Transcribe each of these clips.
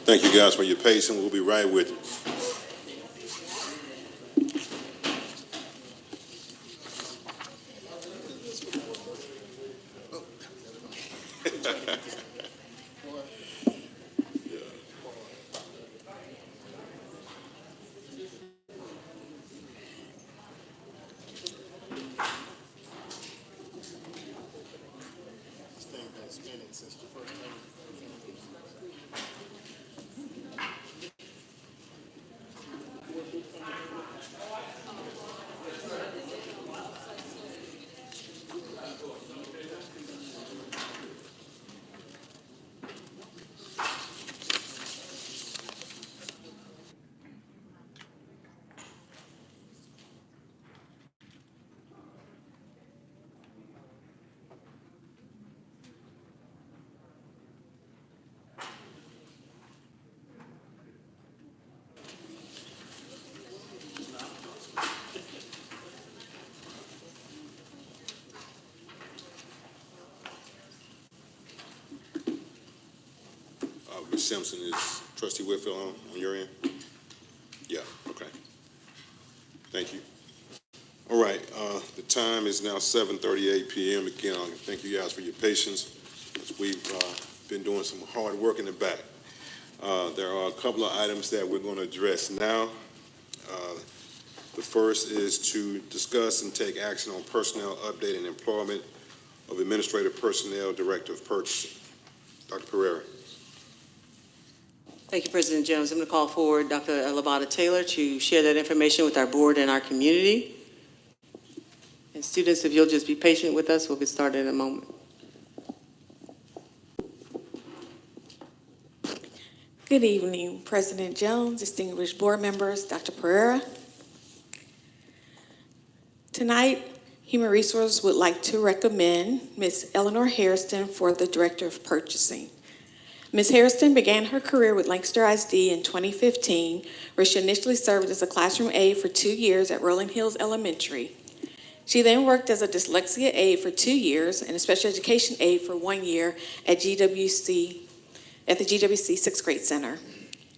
Thank you guys for your patience. We'll be right with you. Ms. Simpson, is Trustee Whitfield on your end? Yeah, okay. Thank you. All right, the time is now 7:38 p.m. Again, I thank you guys for your patience. We've been doing some hard work in the back. There are a couple of items that we're going to address now. The first is to discuss and take action on personnel update and employment of Administrative Personnel Director of Purchasing. Dr. Pereira. Thank you, President Jones. I'm going to call forward Dr. Lavada Taylor to share that information with our board and our community. And students, if you'll just be patient with us, we'll get started in a moment. Good evening, President Jones, distinguished board members, Dr. Pereira. Tonight, Human Resources would like to recommend Ms. Eleanor Hairston for the Director of Purchasing. Ms. Hairston began her career with Lancaster ISD in 2015, where she initially served as a classroom aide for 2 years at Rolling Hills Elementary. She then worked as a dyslexia aide for 2 years and a special education aide for 1 year at the GWC 6th Grade Center.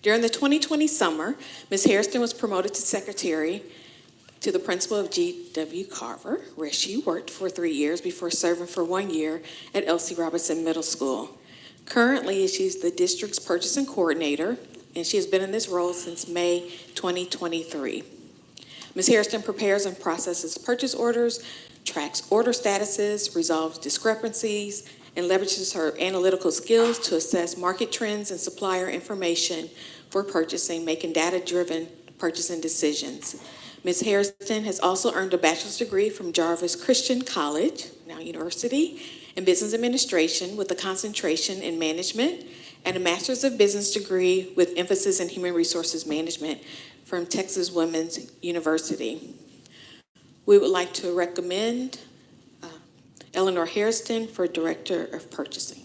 During the 2020 summer, Ms. Hairston was promoted to secretary to the principal of G.W. Carver, where she worked for 3 years before serving for 1 year at L.C. Robinson Middle School. Currently, she's the district's purchasing coordinator, and she has been in this role since May 2023. Ms. Hairston prepares and processes purchase orders, tracks order statuses, resolves discrepancies, and leverages her analytical skills to assess market trends and supplier information for purchasing, making data-driven purchasing decisions. Ms. Hairston has also earned a bachelor's degree from Jarvis Christian College, now University, in Business Administration with a concentration in management, and a Master's of Business degree with emphasis in Human Resources Management from Texas Women's University. We would like to recommend Eleanor Hairston for Director of Purchasing.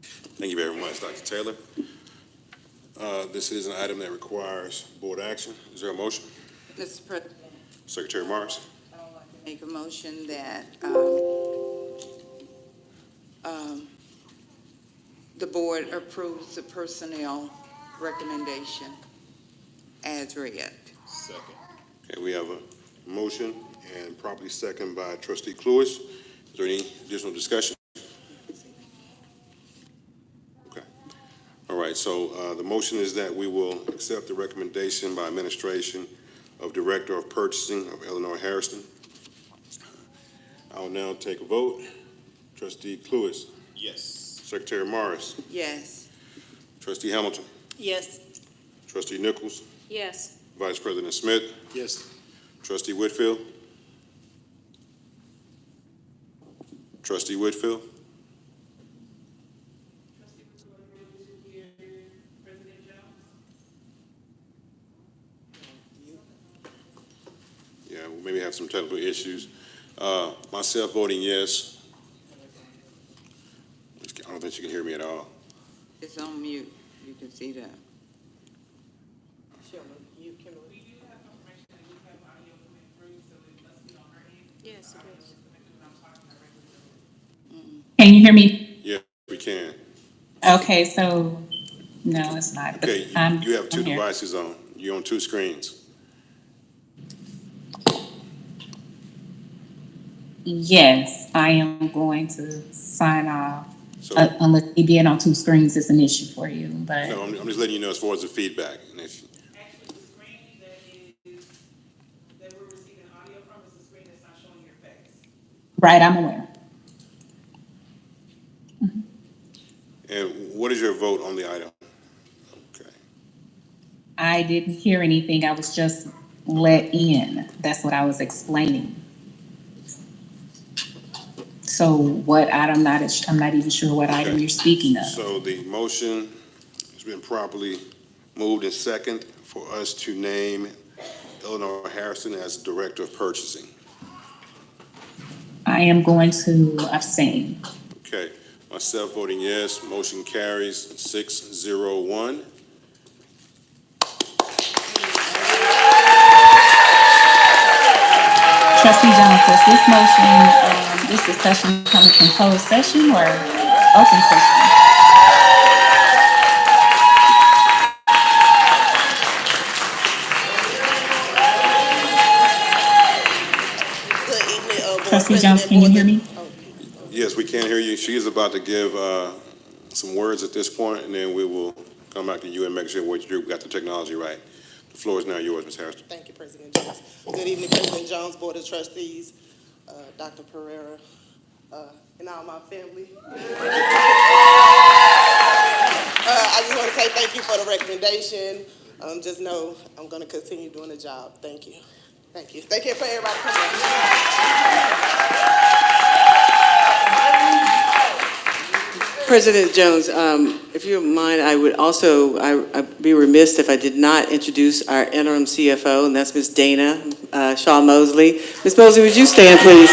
Thank you very much, Dr. Taylor. This is an item that requires board action. Is there a motion? Mr. President, Secretary Morris. I would like to make a motion that the board approves the personnel recommendation as read. Second. Okay, we have a motion and properly second by Trustee Cluis. Is there any additional discussion? Okay. All right, so the motion is that we will accept the recommendation by administration of Director of Purchasing of Eleanor Hairston. I'll now take a vote. Trustee Cluis, Yes. Secretary Morris, Yes. Trustee Hamilton, Yes. Trustee Nichols, Yes. Vice President Smith, Yes. Trustee Whitfield. Trustee Whitfield. Yeah, we maybe have some technical issues. Myself voting yes. I don't think you can hear me at all. It's on mute. You can see that. Yes, it is. Can you hear me? Yeah, we can. Okay, so, no, it's not. but Okay, I'm- you have two I'm here. devices on. You're on two screens. Yes, I am going to sign off, So, unless me being on two screens is an issue for you, but, no, I'm just letting you know as far as the feedback. And if, Actually, the screen that we're receiving audio from is the screen that's not showing your face. right, I'm aware. and what is your vote on the item? Okay. I didn't hear anything, I was just let in, that's what I was explaining. So what item, I'm not even sure what item Okay. you're speaking of. So the motion has been properly moved and second for us to name Eleanor Harrison as Director of Purchasing. I am going to abstain. Okay, myself voting yes, motion carries 6-0-1. Trustee Jones, was this motion, this discussion coming from closed session or open session? Good evening, Board Trustee President, Jones, can you hear me? Yes, we can hear you. She is about to give some words at this point, and then we will come back to you and make sure we got the technology right. The floor is now yours, Ms. Harrison. Thank you, President Jones. Good evening, President Jones, Board of Trustees, Dr. Pereira, and all my family. I just want to say thank you for the recommendation. Just know I'm going to continue doing the job. Thank you. Thank you. Thank you for everybody coming. President Jones, if you don't mind, I would also, I'd be remiss if I did not introduce our interim CFO, and that's Ms. Dana Shaw Mosley. Ms. Mosley, would you stand, please?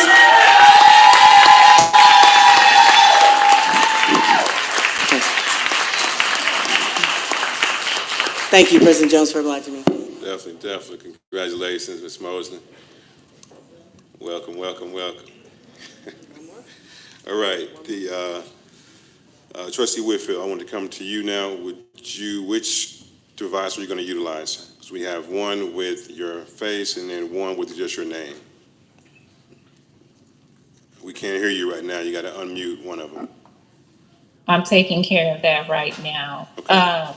Thank you, President Jones, for obliging me. Definitely. Congratulations, Ms. Mosley. Welcome. All right, Trustee Whitfield, I want to come to you now. Which device are you going to utilize? Because we have one with your face and then one with just your name. We can't hear you right now. You got to unmute one of them. I'm taking care of that right now. Okay.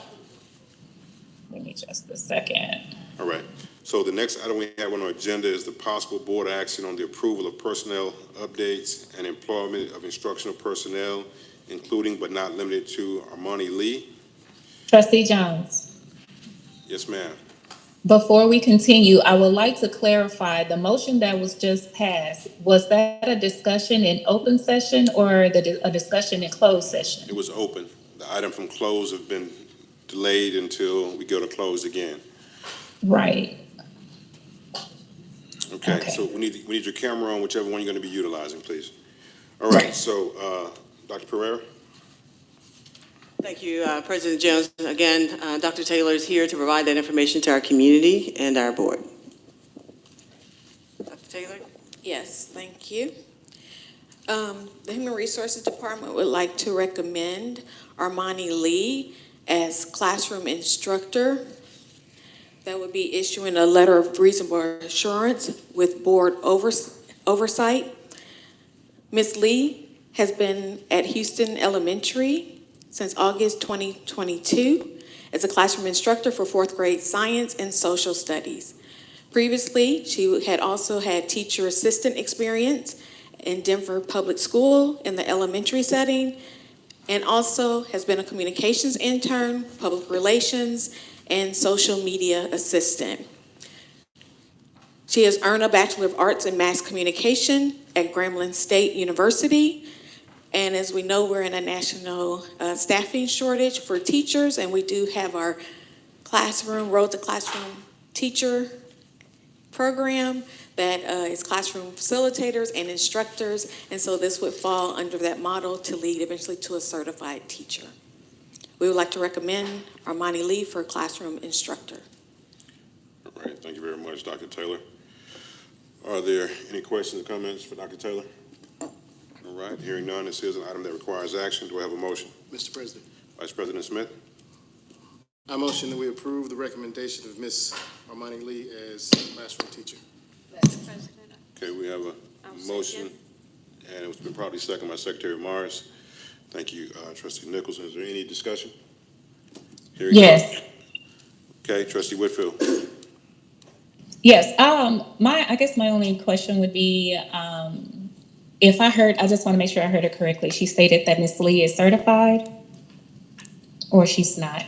Give me just a second. All right. So the next item we have on our agenda is the possible board action on the approval of personnel updates and employment of instructional personnel, including but not limited to Armani Lee. Trustee Jones, Yes, ma'am. before we continue, I would like to clarify, the motion that was just passed, was that a discussion in open session or a discussion in closed session? It was open. The item from close have been delayed until we go to close again. Right. Okay, Okay. so we need your camera on whichever one you're going to be utilizing, please. All right, so Dr. Pereira? Thank you, President Jones. Again, Dr. Taylor is here to provide that information to our community and our board. Dr. Taylor? Yes, thank you. The Human Resources Department would like to recommend Armani Lee as classroom instructor. That would be issuing a letter of reasonable assurance with board oversight. Ms. Lee has been at Houston Elementary since August 2022 as a classroom instructor for fourth grade science and social studies. Previously, she had also had teacher assistant experience in Denver Public School in the elementary setting, and also has been a communications intern, public relations, and social media assistant. She has earned a Bachelor of Arts in Mass Communication at Grambling State University. And as we know, we're in a national staffing shortage for teachers, and we do have our Road to Classroom teacher program that is classroom facilitators and instructors, and so this would fall under that model to lead eventually to a certified teacher. We would like to recommend Armani Lee for classroom instructor. All right, thank you very much, Dr. Taylor. Are there any questions or comments for Dr. Taylor? All right, hearing none, this is an item that requires action. Do I have a motion? Mr. President, Vice President Smith? I motion that we approve the recommendation of Ms. Armani Lee as classroom teacher. Okay, we have a motion, and it's been probably seconded by Secretary Morris. Thank you, Trustee Nicholson. Is there any discussion? Hearing none. Yes. Okay, Trustee Whitfield. Yes, I guess my only question would be, if I just want to make sure I heard it correctly. She stated that Ms. Lee is certified, or she's not?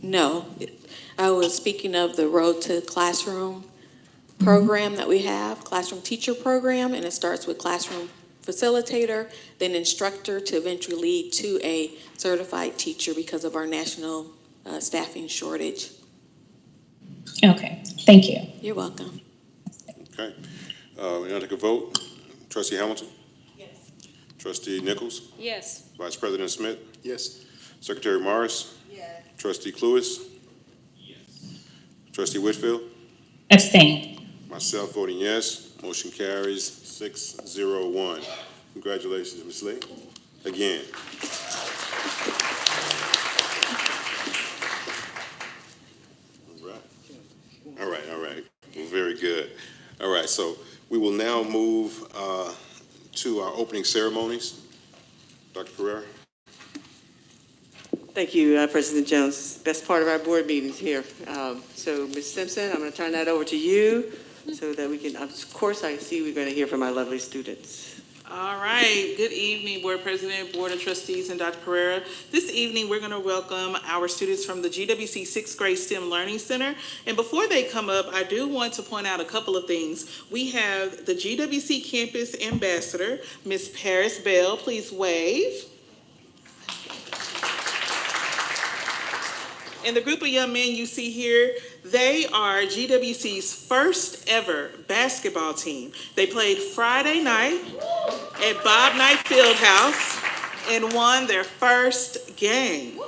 No, I was speaking of the Road to Classroom program that we have, classroom teacher program, and it starts with classroom facilitator, then instructor to eventually lead to a certified teacher because of our national staffing shortage. Okay, thank you. You're welcome. Okay, we now take a vote. Trustee Hamilton? Yes. Trustee Nichols? Yes. Vice President Smith? Yes. Secretary Morris? Yes. Trustee Cluis? Yes. Trustee Whitfield? Abstain. Myself voting yes. Motion carries 6-0-1. Congratulations, Ms. Lee. Again. All right. Well, very good. All right, so we will now move to our opening ceremonies. Dr. Pereira? Thank you, President Jones. Best part of our board meetings here. So, Ms. Simpson, I'm going to turn that over to you so that we can, of course, I see we're going to hear from our lovely students. All right. Good evening, Board President, Board of Trustees, and Dr. Pereira. This evening, we're going to welcome our students from the GWC 6th Grade STEM Learning Center. And before they come up, I do want to point out a couple of things. We have the GWC Campus Ambassador, Ms. Paris Bell. Please wave. And the group of young men you see here, they are GWC's first ever basketball team. They played Friday night at Bob Knight Fieldhouse and won their first game.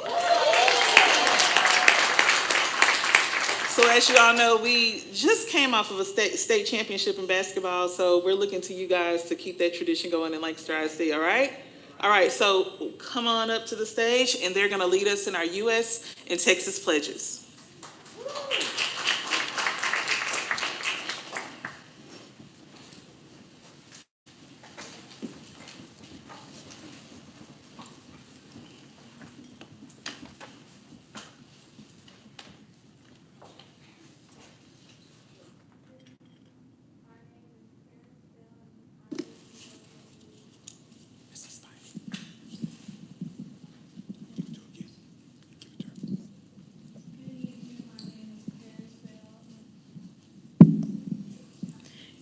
So as you all know, we just came off of a state championship in basketball, so we're looking to you guys to keep that tradition going in Lancaster ISD, all right? All right, so come on up to the stage, and they're going to lead us in our U.S. and Texas pledges.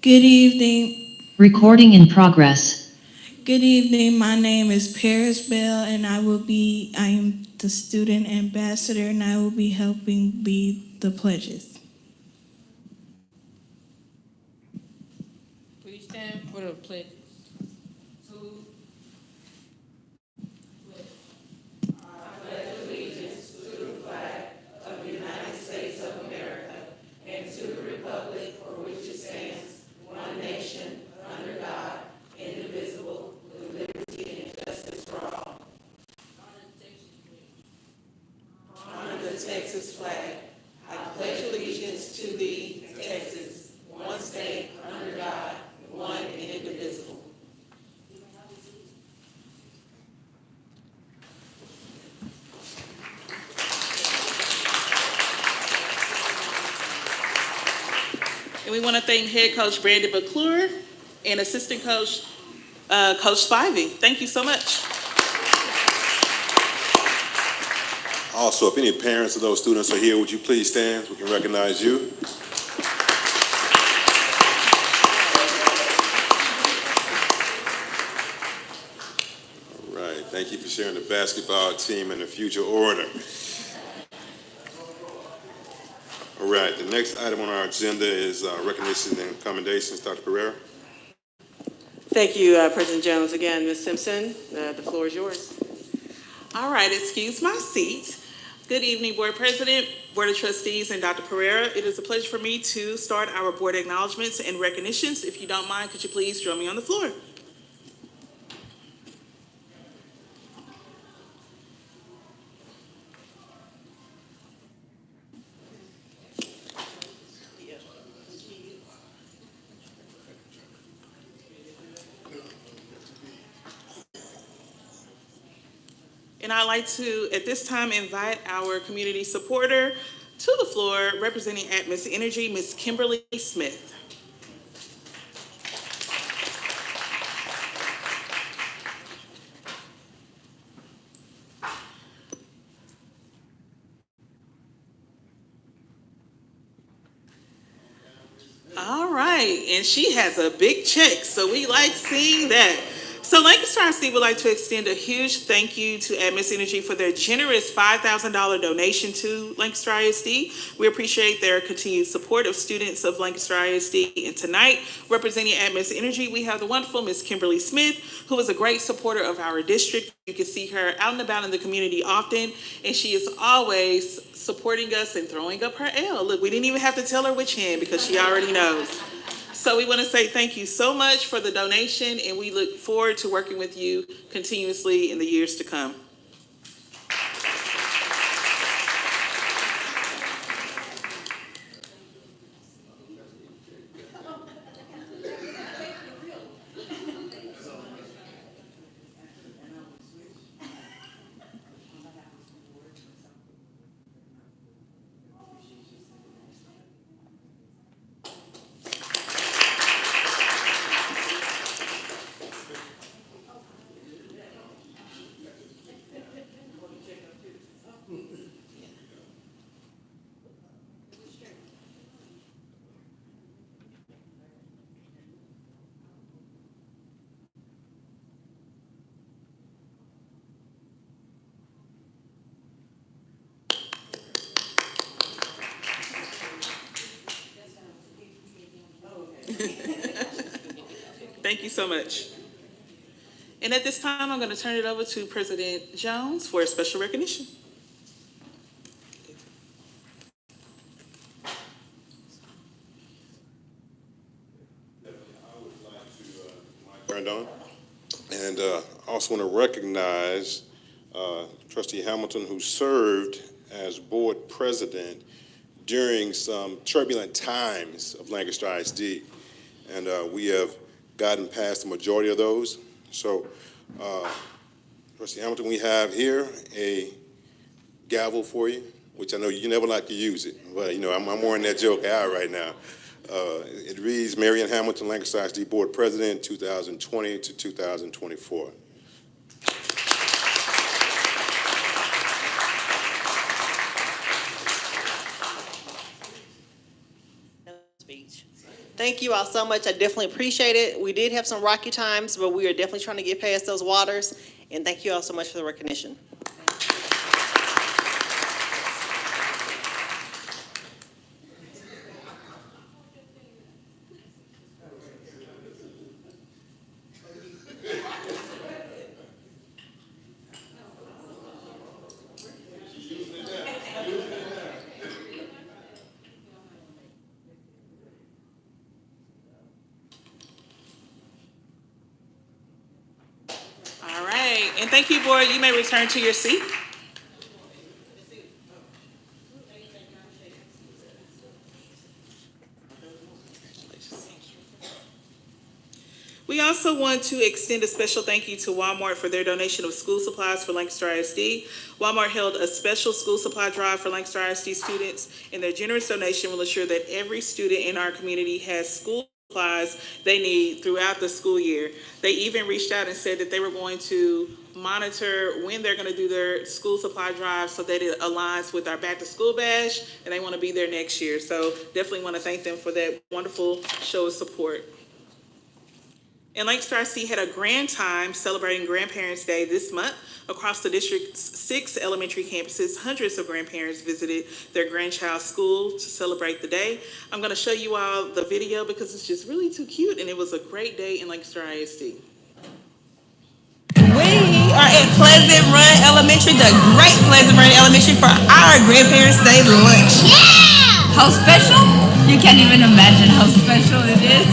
Good evening. Recording in progress. Good evening. My name is Paris Bell, and I am the student ambassador, and I will be helping lead the pledges. Please stand for the pledge. Texas flag. I pledge allegiance to thee, Texas, one state, under God, one and indivisible. And we want to thank head coach Brandon McClure and assistant coach Coach Spivey. Thank you so much. Also, if any parents of those students are here, would you please stand? We can recognize you. All right, thank you for sharing the basketball team in the future order. All right, the next item on our agenda is recognition and commendations. Dr. Pereira. Thank you, President Jones. Again, Ms. Simpson, the floor is yours. All right, excuse my seat. Good evening, Board President, Board of Trustees, and Dr. Pereira. It is a pleasure for me to start our board acknowledgements and recognitions. If you don't mind, could you please join me on the floor? And I'd like to, at this time, invite our community supporter to the floor, representing Atmos Energy, Ms. Kimberly Smith. All right, and she has a big check, so we like seeing that. So Lancaster ISD would like to extend a huge thank you to Atmos Energy for their generous $5,000 donation to Lancaster ISD. We appreciate their continued support of students of Lancaster ISD. And tonight, representing Atmos Energy, we have the wonderful Ms. Kimberly Smith, who is a great supporter of our district. You can see her out and about in the community often, and she is always supporting us and throwing up her L. Look, we didn't even have to tell her which hand because she already knows. So we want to say thank you so much for the donation, and we look forward to working with you continuously in the years to come. Thank you so much. And at this time, I'm going to turn it over to President Jones for a special recognition. Turned on. And I also want to recognize Trustee Hamilton, who served as board president during some turbulent times of Lancaster ISD. And we have gotten past the majority of those. So, Trustee Hamilton, we have here a gavel for you, which I know you never like to use it, but you know, I'm wearing that joke out right now. It reads Marion Hamilton, Lancaster ISD Board President, 2020 to 2024. Speech. Thank you all so much. I definitely appreciate it. We did have some rocky times, but we are definitely trying to get past those waters. And thank you all so much for the recognition. All right, and thank you, board. You may return to your seat. We also want to extend a special thank you to Walmart for their donation of school supplies for Lancaster ISD. Walmart held a special school supply drive for Lancaster ISD students, and their generous donation will ensure that every student in our community has school supplies they need throughout the school year. They even reached out and said that they were going to monitor when they're going to do their school supply drive so that it aligns with our back to school bash, and they want to be there next year. So definitely want to thank them for that wonderful show of support. And Lancaster ISD had a grand time celebrating Grandparents' Day this month. Across the district's 6 elementary campuses, hundreds of grandparents visited their grandchild's school to celebrate the day. I'm going to show you all the video because it's just really too cute, and it was a great day in Lancaster ISD. We are at Pleasant Run Elementary, the great Pleasant Run Elementary, for our Grandparents' Day lunch. Yeah! How special? You can't even imagine how special it is.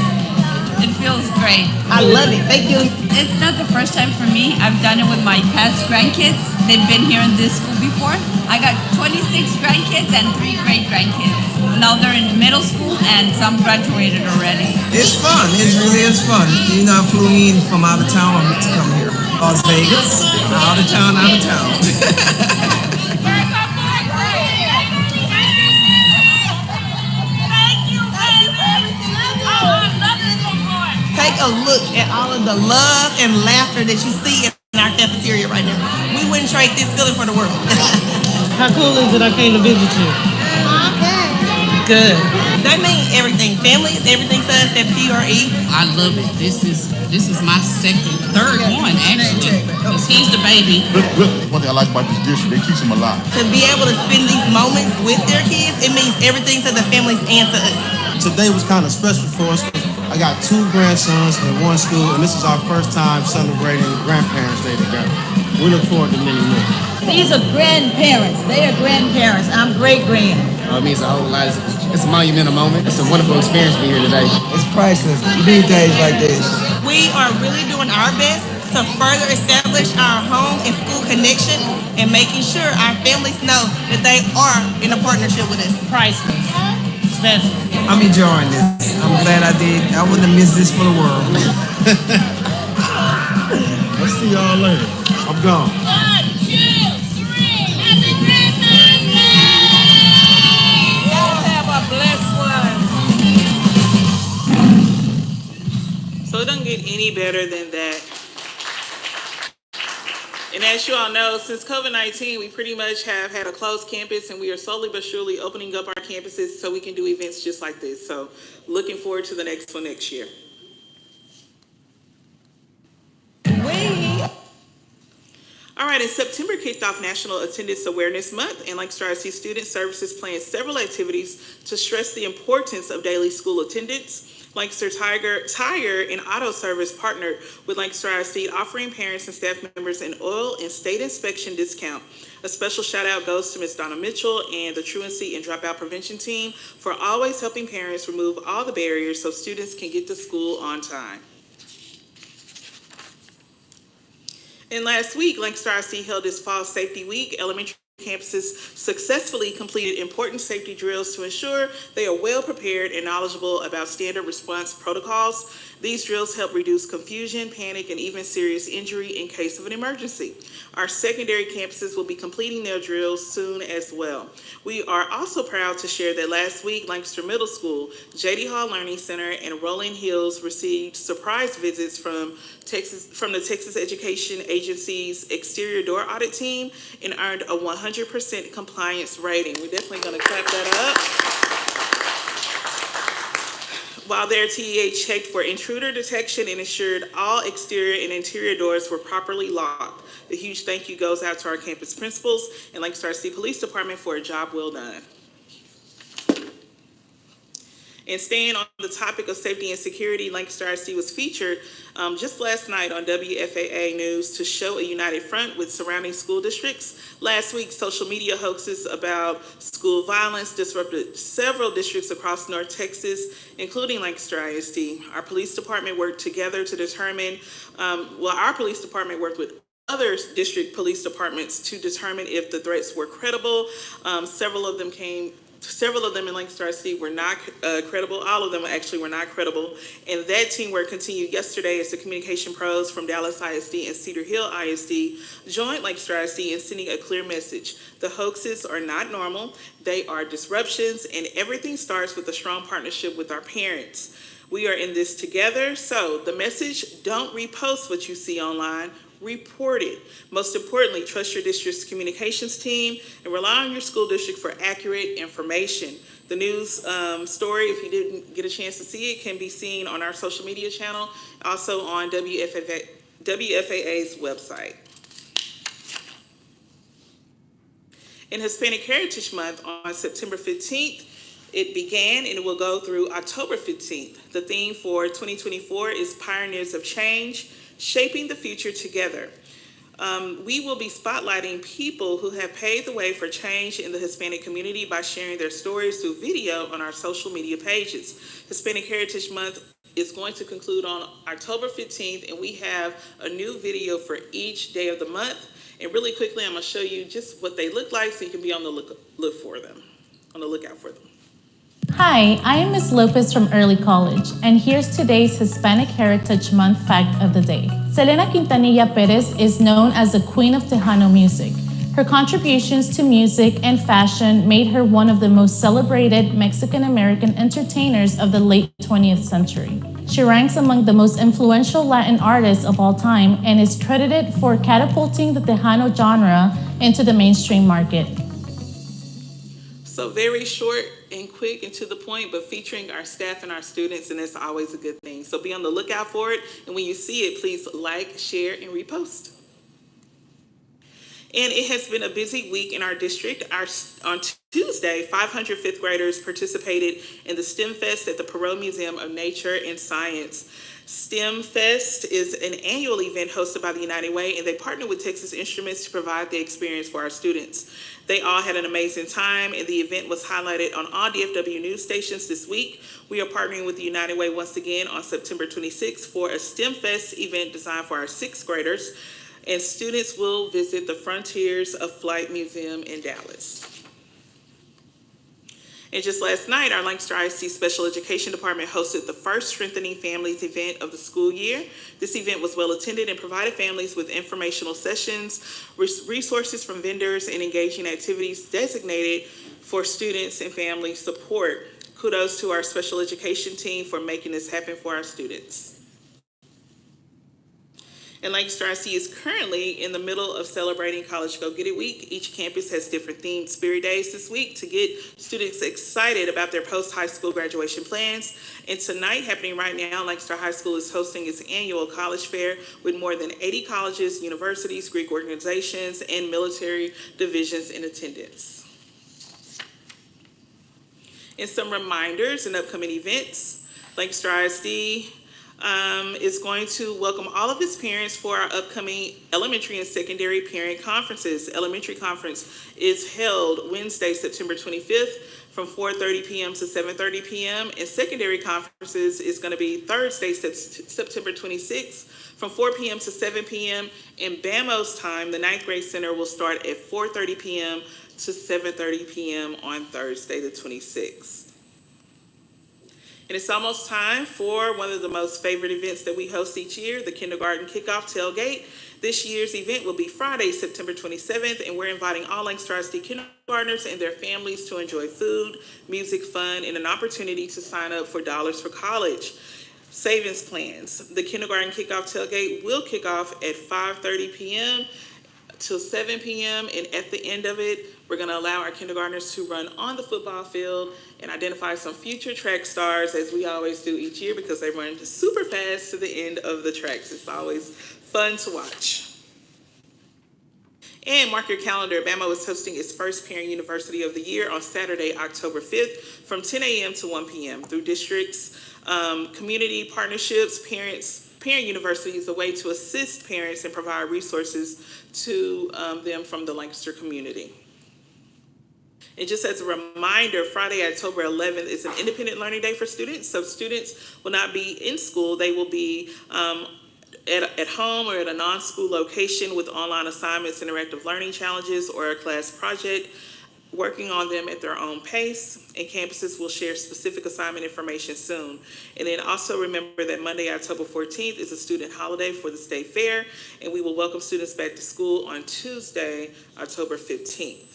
It feels great. I love it. Thank you. It's not the first time for me. I've done it with my past grandkids. They've been here in this school before. I got 26 grandkids and 3 great-grandkids. Now they're in middle school and some graduated already. It's fun. It really is fun. You know, I flew in from out of town to come here. Las Vegas, out of town, out of town. Take a look at all of the love and laughter that you see in our cafeteria right now. We wouldn't trade this feeling for the world. How cool is it I came to visit you? Good. That means everything. Family is everything to us at PRE. I love it. This is my third one actually. Because he's the baby. One thing I like about this district, they teach them a lot. To be able to spend these moments with their kids, it means everything to the families and to us. Today was kind of special for us. I got 2 grandsons in one school, and this is our first time celebrating Grandparents' Day together. We look forward to many more. These are grandparents. They are grandparents. I'm great-grand. It means a whole lot. It's a monumental moment. It's a wonderful experience to be here today. It's priceless. You need days like this. We are really doing our best to further establish our home and school connection and making sure our families know that they are in a partnership with us. Priceless. Special. I'm enjoying this. I'm glad I did. I wouldn't have missed this for the world. I'll see y'all later. I'm gone. 1, 2, 3. Happy Grandparents' Day! Y'all have a blessed one. So it doesn't get any better than that. And as you all know, since COVID-19, we pretty much have had a closed campus, and we are slowly but surely opening up our campuses so we can do events just like this. So looking forward to the next one next year. All right, in September kicked off National Attendance Awareness Month, and Lancaster ISD Student Services planned several activities to stress the importance of daily school attendance. Lancaster Tire and Auto Service partnered with Lancaster ISD, offering parents and staff members an oil and state inspection discount. A special shout out goes to Ms. Donna Mitchell and the Truancy and Dropout Prevention Team for always helping parents remove all the barriers so students can get to school on time. And last week, Lancaster ISD held its Fall Safety Week. Elementary campuses successfully completed important safety drills to ensure they are well prepared and knowledgeable about standard response protocols. These drills help reduce confusion, panic, and even serious injury in case of an emergency. Our secondary campuses will be completing their drills soon as well. We are also proud to share that last week, Lancaster Middle School, J.D. Hall Learning Center, and Rolling Hills received surprise visits from the Texas Education Agency's exterior door audit team and earned a 100% compliance rating. We're definitely going to clap that up. While their TEA checked for intruder detection and ensured all exterior and interior doors were properly locked. A huge thank you goes out to our campus principals and Lancaster ISD Police Department for a job well done. And staying on the topic of safety and security, Lancaster ISD was featured just last night on WFAA News to show a united front with surrounding school districts. Last week, social media hoaxes about school violence disrupted several districts across North Texas, including Lancaster ISD. Our police department worked together to determine, our police department worked with other district police departments to determine if the threats were credible. Several of them in Lancaster ISD were not credible. All of them actually were not credible. And that teamwork continued yesterday as the communication pros from Dallas ISD and Cedar Hill ISD joined Lancaster ISD in sending a clear message. The hoaxes are not normal. They are disruptions, and everything starts with a strong partnership with our parents. We are in this together. So the message, don't repost what you see online, report it. Most importantly, trust your district's communications team and rely on your school district for accurate information. The news story, if you didn't get a chance to see it, can be seen on our social media channel, also on WFAA's website. In Hispanic Heritage Month on September 15th, it began and it will go through October 15th. The theme for 2024 is Pioneers of Change, Shaping the Future Together. We will be spotlighting people who have paved the way for change in the Hispanic community by sharing their stories through video on our social media pages. Hispanic Heritage Month is going to conclude on October 15th, and we have a new video for each day of the month. And really quickly, I'm going to show you just what they look like so you can be on the lookout for them. Hi, I am Ms. Lopez from Early College, and here's today's Hispanic Heritage Month fact of the day. Selena Quintanilla Perez is known as the Queen of Tejano music. Her contributions to music and fashion made her one of the most celebrated Mexican-American entertainers of the late 20th century. She ranks among the most influential Latin artists of all time and is credited for catapulting the Tejano genre into the mainstream market. So very short and quick and to the point, but featuring our staff and our students, and it's always a good thing. So be on the lookout for it, and when you see it, please like, share, and repost. And it has been a busy week in our district. On Tuesday, 500 fifth graders participated in the STEM Fest at the Perot Museum of Nature and Science. STEM Fest is an annual event hosted by the United Way, and they partner with Texas Instruments to provide the experience for our students. They all had an amazing time, and the event was highlighted on all DFW news stations this week. We are partnering with the United Way once again on September 26th for a STEM Fest event designed for our sixth graders, and students will visit the Frontiers of Flight Museum in Dallas. And just last night, our Lancaster ISD Special Education Department hosted the first Strengthening Families event of the school year. This event was well attended and provided families with informational sessions, resources from vendors, and engaging activities designated for students and family support. Kudos to our special education team for making this happen for our students. And Lancaster ISD is currently in the middle of celebrating College Go Get It Week. Each campus has different themed spirit days this week to get students excited about their post-high school graduation plans. And tonight, happening right now, Lancaster High School is hosting its annual college fair with more than 80 colleges, universities, Greek organizations, and military divisions in attendance. And some reminders and upcoming events. Lancaster ISD is going to welcome all of its parents for our upcoming elementary and secondary parent conferences. Elementary conference is held Wednesday, September 25th from 4:30 p.m. to 7:30 p.m. And secondary conferences is going to be Thursday, September 26th from 4 p.m. to 7 p.m. In BAMO's time, the 9th grade center will start at 4:30 p.m. to 7:30 p.m. on Thursday, the 26th. And it's almost time for one of the most favorite events that we host each year, the Kindergarten Kickoff Tailgate. This year's event will be Friday, September 27th, and we're inviting all Lancaster ISD kindergartners and their families to enjoy food, music, fun, and an opportunity to sign up for Dollars for College savings plans. The Kindergarten Kickoff Tailgate will kick off at 5:30 p.m. till 7 p.m. and at the end of it, we're going to allow our kindergartners to run on the football field and identify some future track stars, as we always do each year, because they run super fast to the end of the tracks. It's always fun to watch. And mark your calendar, BAMO is hosting its first Parent University of the Year on Saturday, October 5th from 10 a.m. to 1 p.m. through districts, community partnerships, Parent University is a way to assist parents and provide resources to them from the Lancaster community. And just as a reminder, Friday, October 11th is an independent learning day for students. So students will not be in school. They will be at home or at a non-school location with online assignments, interactive learning challenges, or a class project, working on them at their own pace, and campuses will share specific assignment information soon. And then also remember that Monday, October 14th is a student holiday for the State Fair, and we will welcome students back to school on Tuesday, October 15th.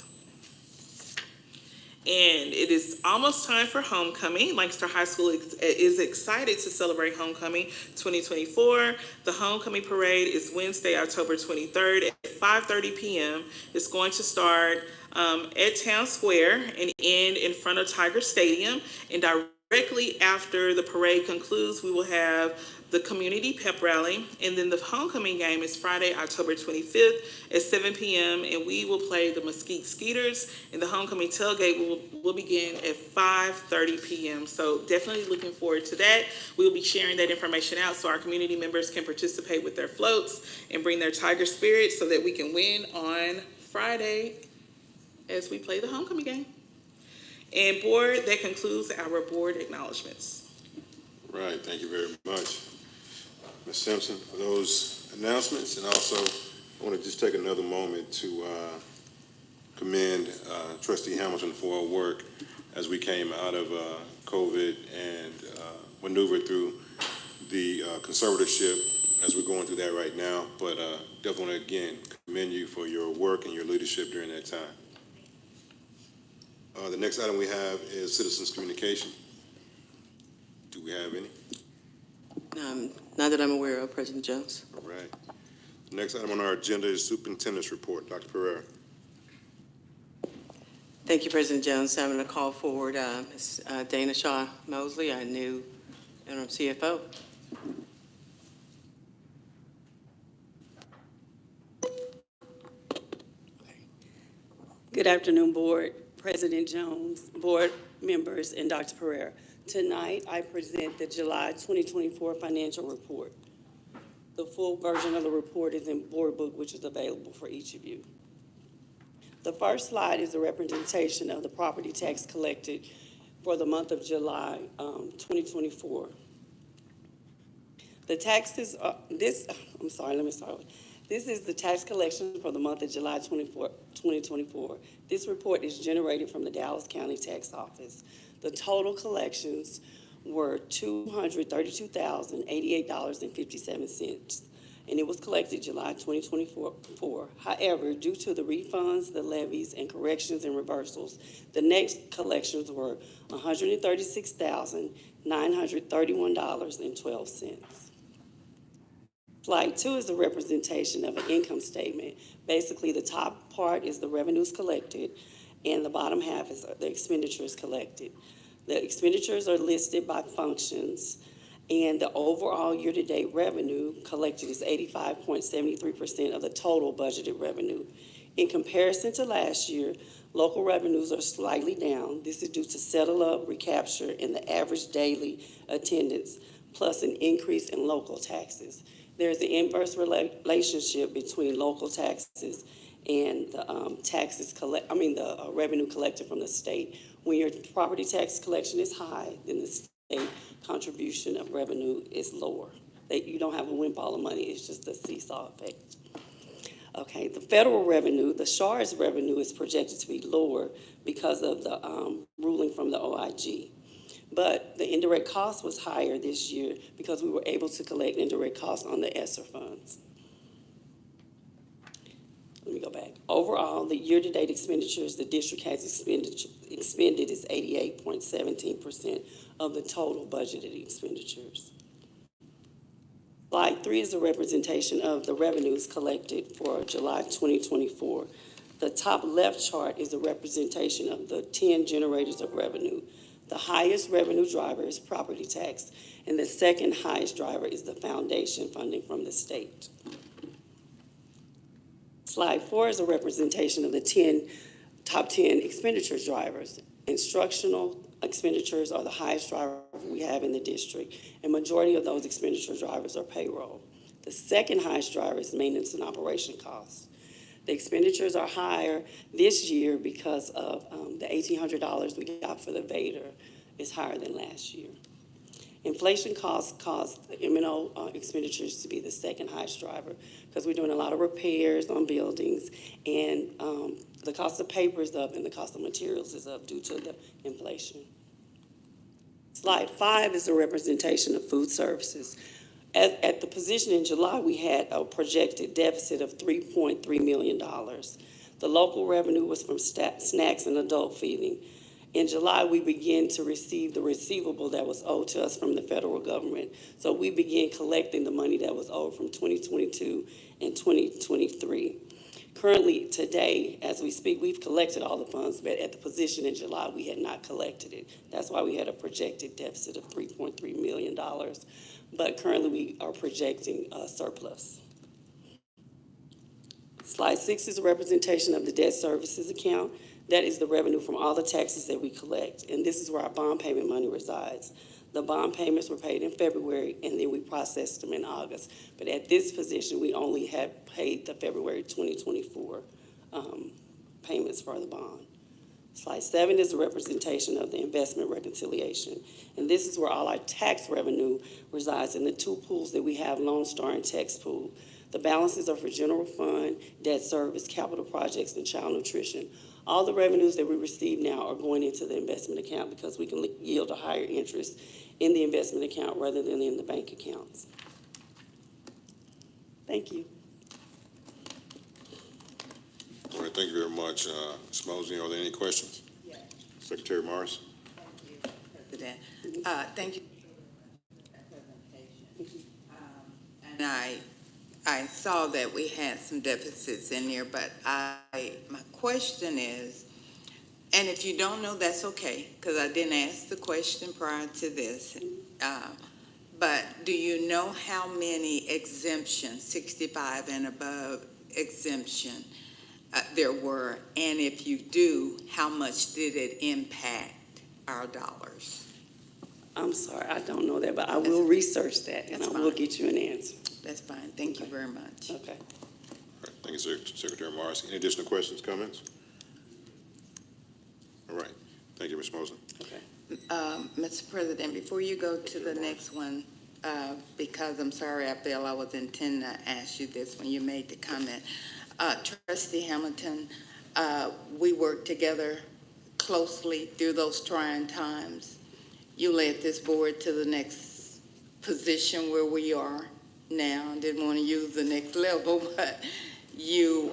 And it is almost time for homecoming. Lancaster High School is excited to celebrate homecoming 2024. The homecoming parade is Wednesday, October 23rd at 5:30 p.m. It's going to start at Town Square and end in front of Tiger Stadium. And directly after the parade concludes, we will have the community pep rally, and then the homecoming game is Friday, October 25th at 7 p.m., and we will play the Mesquite Skeeters, and the homecoming tailgate will begin at 5:30 p.m. So definitely looking forward to that. We'll be sharing that information out so our community members can participate with their floats and bring their Tiger spirit so that we can win on Friday as we play the homecoming game. And board, that concludes our board acknowledgements. Right, thank you very much, Ms. Simpson, for those announcements. And also, I want to just take another moment to commend Trustee Hamilton for her work as we came out of COVID and maneuvered through the conservatorship as we're going through that right now. But definitely, want to again commend you for your work and your leadership during that time. The next item we have is citizens communication. Do we have any? Not that I'm aware of, President Jones. All right. The next item on our agenda is superintendent's report. Dr. Pereira. Thank you, President Jones. I'm going to call forward Ms. Dana Shaw Mosley, our new interim CFO. Good afternoon, Board, President Jones, Board members, and Dr. Pereira. Tonight, I present the July 2024 financial report. The full version of the report is in Board Book, which is available for each of you. The first slide is a representation of the property tax collected for the month of July 2024. The taxes, this is the tax collection for the month of July 2024. This report is generated from the Dallas County Tax Office. The total collections were $232,088.57, and it was collected July 2024. However, due to the refunds, the levies, and corrections and reversals, the next collections were $136,931.12. Slide 2 is a representation of an income statement. Basically, the top part is the revenues collected, and the bottom half is the expenditures collected. The expenditures are listed by functions, and the overall year-to-date revenue collected is 85.73% of the total budgeted revenue. In comparison to last year, local revenues are slightly down. This is due to settle up, recapture, and the average daily attendance, plus an increase in local taxes. There's an inverse relationship between local taxes and the the revenue collected from the state. When your property tax collection is high, then the state contribution of revenue is lower. You don't have a windfall of money, it's just a seesaw effect. Okay, the federal revenue, the SHARS revenue is projected to be lower because of the ruling from the OIG. But the indirect cost was higher this year because we were able to collect indirect costs on the ESSER funds. Let me go back. Overall, the year-to-date expenditures the district has expended is 88.17% of the total budgeted expenditures. Slide 3 is a representation of the revenues collected for July 2024. The top left chart is a representation of the 10 generators of revenue. The highest revenue driver is property tax, and the second highest driver is the foundation funding from the state. Slide 4 is a representation of the top 10 expenditure drivers. Instructional expenditures are the highest driver we have in the district, and majority of those expenditure drivers are payroll. The second highest driver is maintenance and operation costs. The expenditures are higher this year because of the $1,800 we got for the Vader is higher than last year. Inflation costs caused the M&O expenditures to be the second highest driver because we're doing a lot of repairs on buildings, and the cost of paper is up and the cost of materials is up due to the inflation. Slide 5 is a representation of food services. At the position in July, we had a projected deficit of $3.3 million. The local revenue was from snacks and adult feeding, In July, we began to receive the receivable that was owed to us from the federal government. So we began collecting the money that was owed from 2022 and 2023. Currently, today, as we speak, we've collected all the funds, but at the position in July, we had not collected it. That's why we had a projected deficit of $3.3 million. But currently, we are projecting a surplus. Slide 6 is a representation of the debt services account. That is the revenue from all the taxes that we collect, and this is where our bond payment money resides. The bond payments were paid in February, and then we processed them in August. But at this position, we only have paid the February 2024 payments for the bond. Slide 7 is a representation of the investment reconciliation, and this is where all our tax revenue resides in the two pools that we have, Lone Star and Tax Pool. The balances are for general fund, debt service, capital projects, and child nutrition. All the revenues that we receive now are going into the investment account because we can yield a higher interest in the investment account rather than in the bank accounts. Thank you. All right, thank you very much. Ms. Mosley, are there any questions? Yes. Secretary Morris? President. Thank you. And I saw that we had some deficits in there, but my question is, and if you don't know, that's okay, because I didn't ask the question prior to this, but do you know how many exemptions, 65 and above exemption, there were? And if you do, how much did it impact our dollars? I'm sorry, I don't know that, but I will research that, and I will get you an answer. That's fine. Thank you very much. Okay. All right, thank you, Secretary Morris. Any additional questions, comments? All right, thank you, Ms. Mosley. Okay. Mr. President, before you go to the next one, because I'm sorry, I feel I was intending to ask you this when you made the comment. Trustee Hamilton, we worked together closely through those trying times. You led this board to the next position where we are now. I didn't want to use the next level, but you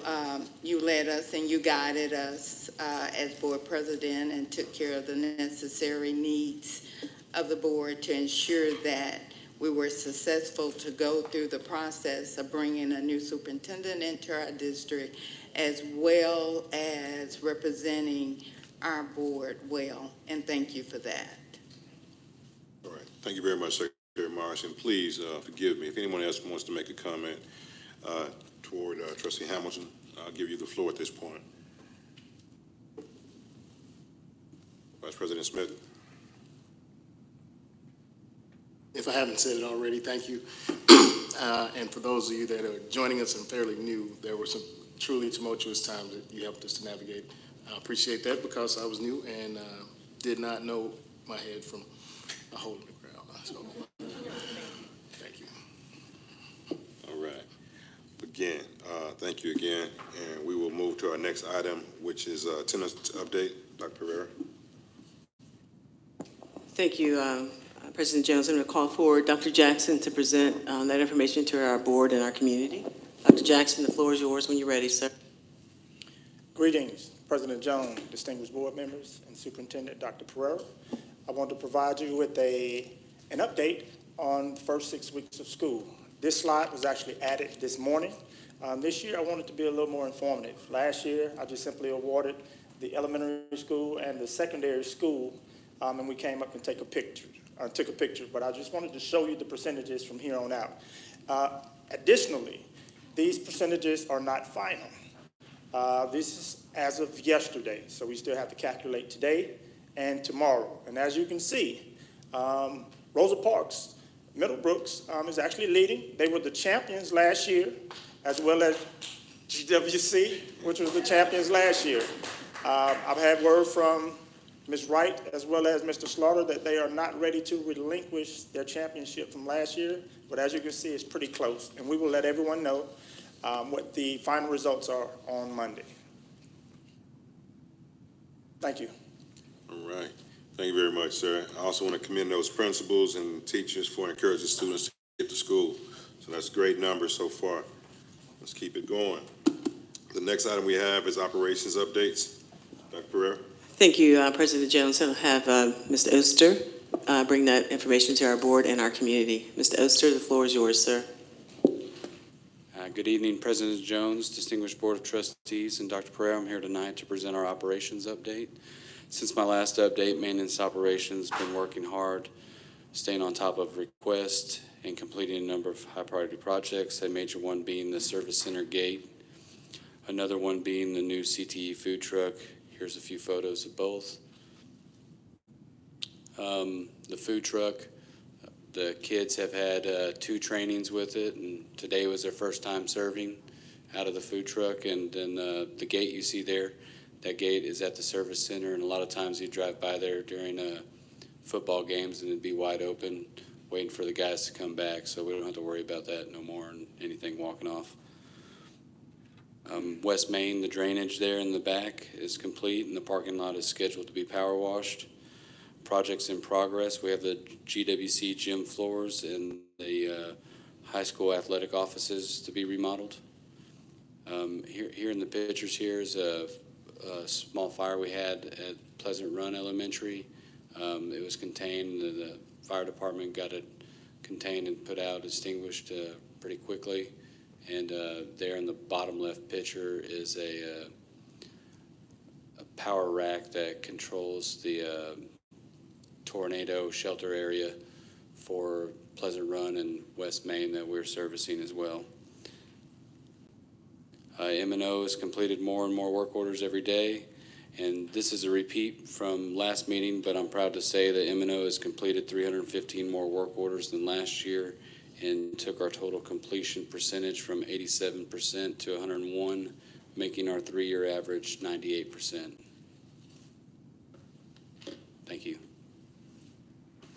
led us and you guided us as board president and took care of the necessary needs of the board to ensure that we were successful to go through the process of bringing a new superintendent into our district, as well as representing our board well, and thank you for that. All right, thank you very much, Secretary Morris, and please forgive me if anyone else wants to make a comment toward Trustee Hamilton. I'll give you the floor at this point. Vice President Smith. If I haven't said it already, thank you. And for those of you that are joining us and fairly new, there were some truly tumultuous times that you helped us to navigate. I appreciate that because I was new and did not know my head from a hole in the ground. So, thank you. All right. Again, thank you again. And we will move to our next item, which is attendance update. Dr. Pereira. Thank you, President Jones. I'm going to call forward Dr. Jackson to present that information to our board and our community. Dr. Jackson, the floor is yours when you're ready, sir. Greetings, President Jones, distinguished board members, and Superintendent Dr. Pereira. I want to provide you with an update on the first 6 weeks of school. This slide was actually added this morning. This year, I wanted to be a little more informative. Last year, I just simply awarded the elementary school and the secondary school, and we came up and took a picture. But I just wanted to show you the percentages from here on out. Additionally, these percentages are not final. This is as of yesterday, so we still have to calculate today and tomorrow. And as you can see, Rosa Parks, Middlebrooks is actually leading. They were the champions last year, as well as GWC, which was the champions last year. I've had word from Ms. Wright as well as Mr. Slaughter that they are not ready to relinquish their championship from last year, but as you can see, it's pretty close. And we will let everyone know what the final results are on Monday. Thank you. All right. Thank you very much, sir. I also want to commend those principals and teachers for encouraging students to get to school. So that's great numbers so far. Let's keep it going. The next item we have is operations updates. Dr. Pereira. Thank you, President Jones. I'll have Mr. Oster bring that information to our board and our community. Mr. Oster, the floor is yours, sir. Good evening, President Jones, distinguished Board of Trustees, and Dr. Pereira. I'm here tonight to present our operations update. Since my last update, maintenance operations have been working hard, staying on top of requests and completing a number of high-priority projects, a major one being the Service Center Gate, another one being the new CTE food truck. Here's a few photos of both. The food truck, the kids have had 2 trainings with it, and today was their first time serving out of the food truck. And then the gate you see there, that gate is at the service center, and a lot of times you drive by there during football games and it'd be wide open, waiting for the guys to come back, so we don't have to worry about that no more and anything walking off. West Main, the drainage there in the back is complete, and the parking lot is scheduled to be power washed. Projects in progress. We have the GWC gym floors and the high school athletic offices to be remodeled. Here in the pictures here is a small fire we had at Pleasant Run Elementary. It was contained. The fire department got it contained and put out, extinguished pretty quickly. And there in the bottom left picture is a power rack that controls the tornado shelter area for Pleasant Run and West Main that we're servicing as well. M&O has completed more and more work orders every day, and this is a repeat from last meeting, but I'm proud to say that M&O has completed 315 more work orders than last year and took our total completion percentage from 87% to 101, making our 3-year average 98%. Thank you.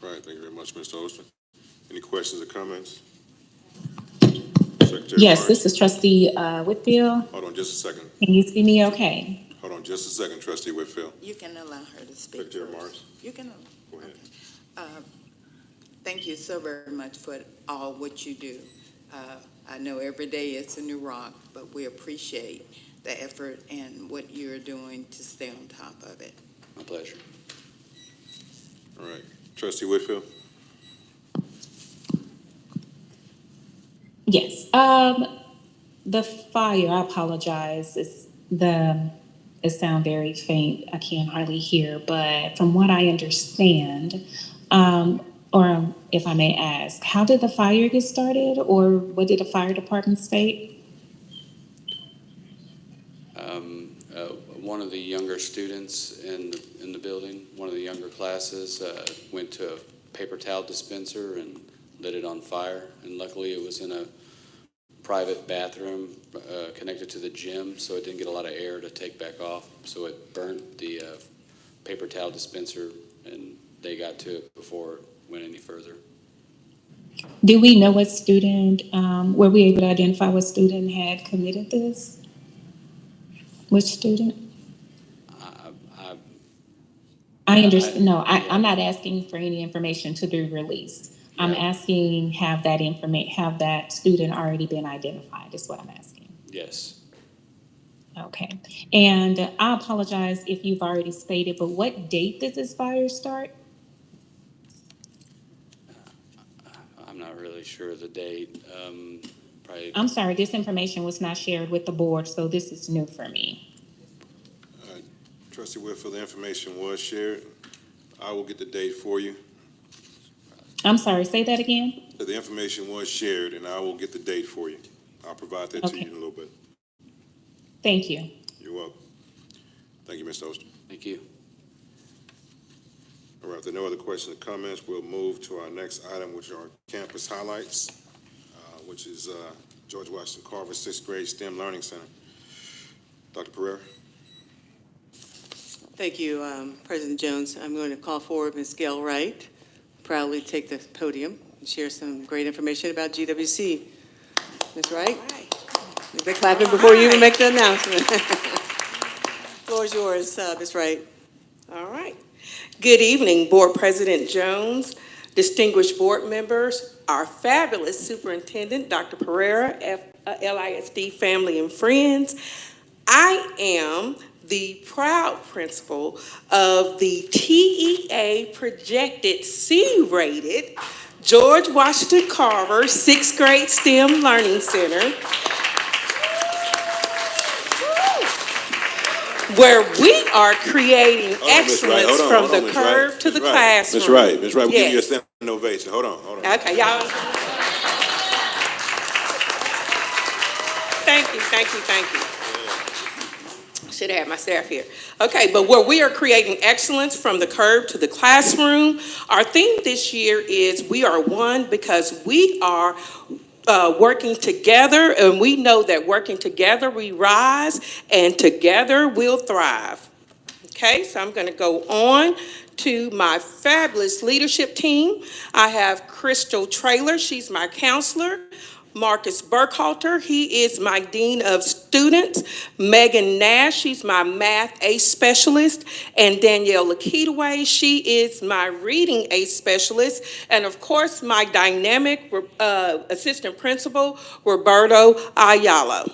All right, thank you very much, Mr. Oster. Any questions or comments? Secretary Yes, Marks? this is Trustee Whitfield. Hold on just a second. Can you see me okay? Hold on just a second, Trustee Whitfield. You can allow her to speak. Secretary first. Marks? You can. Go ahead. Thank you so very much for all what you do. I know every day it's a new rock, but we appreciate the effort and what you're doing to stay on top of it. My pleasure. All right, Trustee Whitfield? Yes. The fire, I apologize. It sounds very faint. I can't hardly hear, but from what I understand, or if I may ask, how did the fire get started, or what did the fire department state? One of the younger students in the building, one of the younger classes, went to a paper towel dispenser and lit it on fire. And luckily it was in a private bathroom connected to the gym, so it didn't get a lot of air to take back off. So it burnt the paper towel dispenser, and they got to it before it went any further. Do we know what student, were we able to identify what student had committed this? Which student? I understand. No, I'm not asking for any information to be released. I'm asking, have that student already been identified, is what I'm asking. Yes. Okay. And I apologize if you've already stated, but what date did this fire start? I'm not really sure of the date. Probably. I'm sorry, this information was not shared with the board, so this is new for me. Trustee Whitfield, the information was shared. I will get the date for you. I'm sorry, say that again? The information was shared, and I will get the date for you. I'll provide that to you in a little bit. Thank you. You're welcome. Thank you, Mr. Oster. Thank you. All right, if there are no other questions or comments, we'll move to our next item, which are campus highlights, which is George Washington Carver 6th Grade STEM Learning Center. Dr. Pereira. Thank you, President Jones. I'm going to call forward Ms. Gail Wright, proudly take the podium and share some great information about GWC. Ms. Wright? They're clapping before you even make the announcement. Floor is yours, Ms. Wright. All right. Good evening, Board President Jones, distinguished board members, our fabulous superintendent, Dr. Pereira, LISD family and friends. I am the proud principal of the TEA projected C-rated George Washington Carver 6th grade STEM Learning Center, where we are creating excellence from the curb to the classroom. Ms. Wright, we'll give you a Yes. standing ovation. Hold on. Okay, y'all. Thank you. Should have had my staff here. Okay, but where we are creating excellence from the curb to the classroom, our theme this year is we are one because we are working together, and we know that working together we rise, and together we'll thrive. Okay, so I'm going to go on to my fabulous leadership team. I have Crystal Traylor, she's my counselor. Marcus Burkhalter, he is my Dean of Students. Megan Nash, she's my Math ACE Specialist. And Danielle Lakitaway, she is my Reading ACE Specialist. And of course, my dynamic Assistant Principal, Roberto Ayala.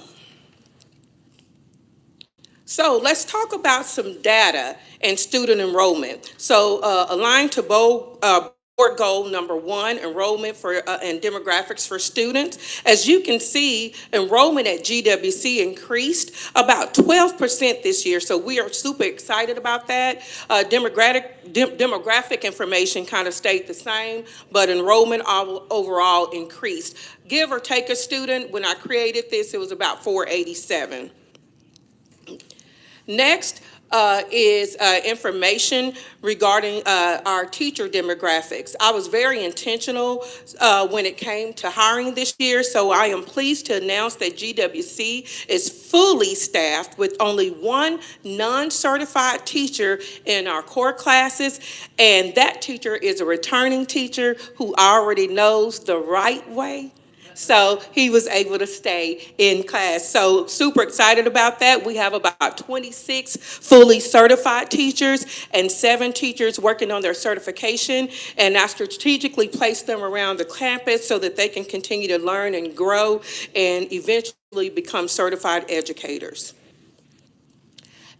So let's talk about some data and student enrollment. So aligned to board goal number 1, enrollment for and demographics for students. As you can see, enrollment at GWC increased about 12% this year, so we are super excited about that. Demographic information kind of stayed the same, but enrollment overall increased. Give or take a student, when I created this, it was about 487. Next is information regarding our teacher demographics. I was very intentional when it came to hiring this year, so I am pleased to announce that GWC is fully staffed with only one non-certified teacher in our core classes, and that teacher is a returning teacher who already knows the right way. So he was able to stay in class. So super excited about that. We have about 26 fully certified teachers and 7 teachers working on their certification. And I strategically placed them around the campus so that they can continue to learn and grow and eventually become certified educators.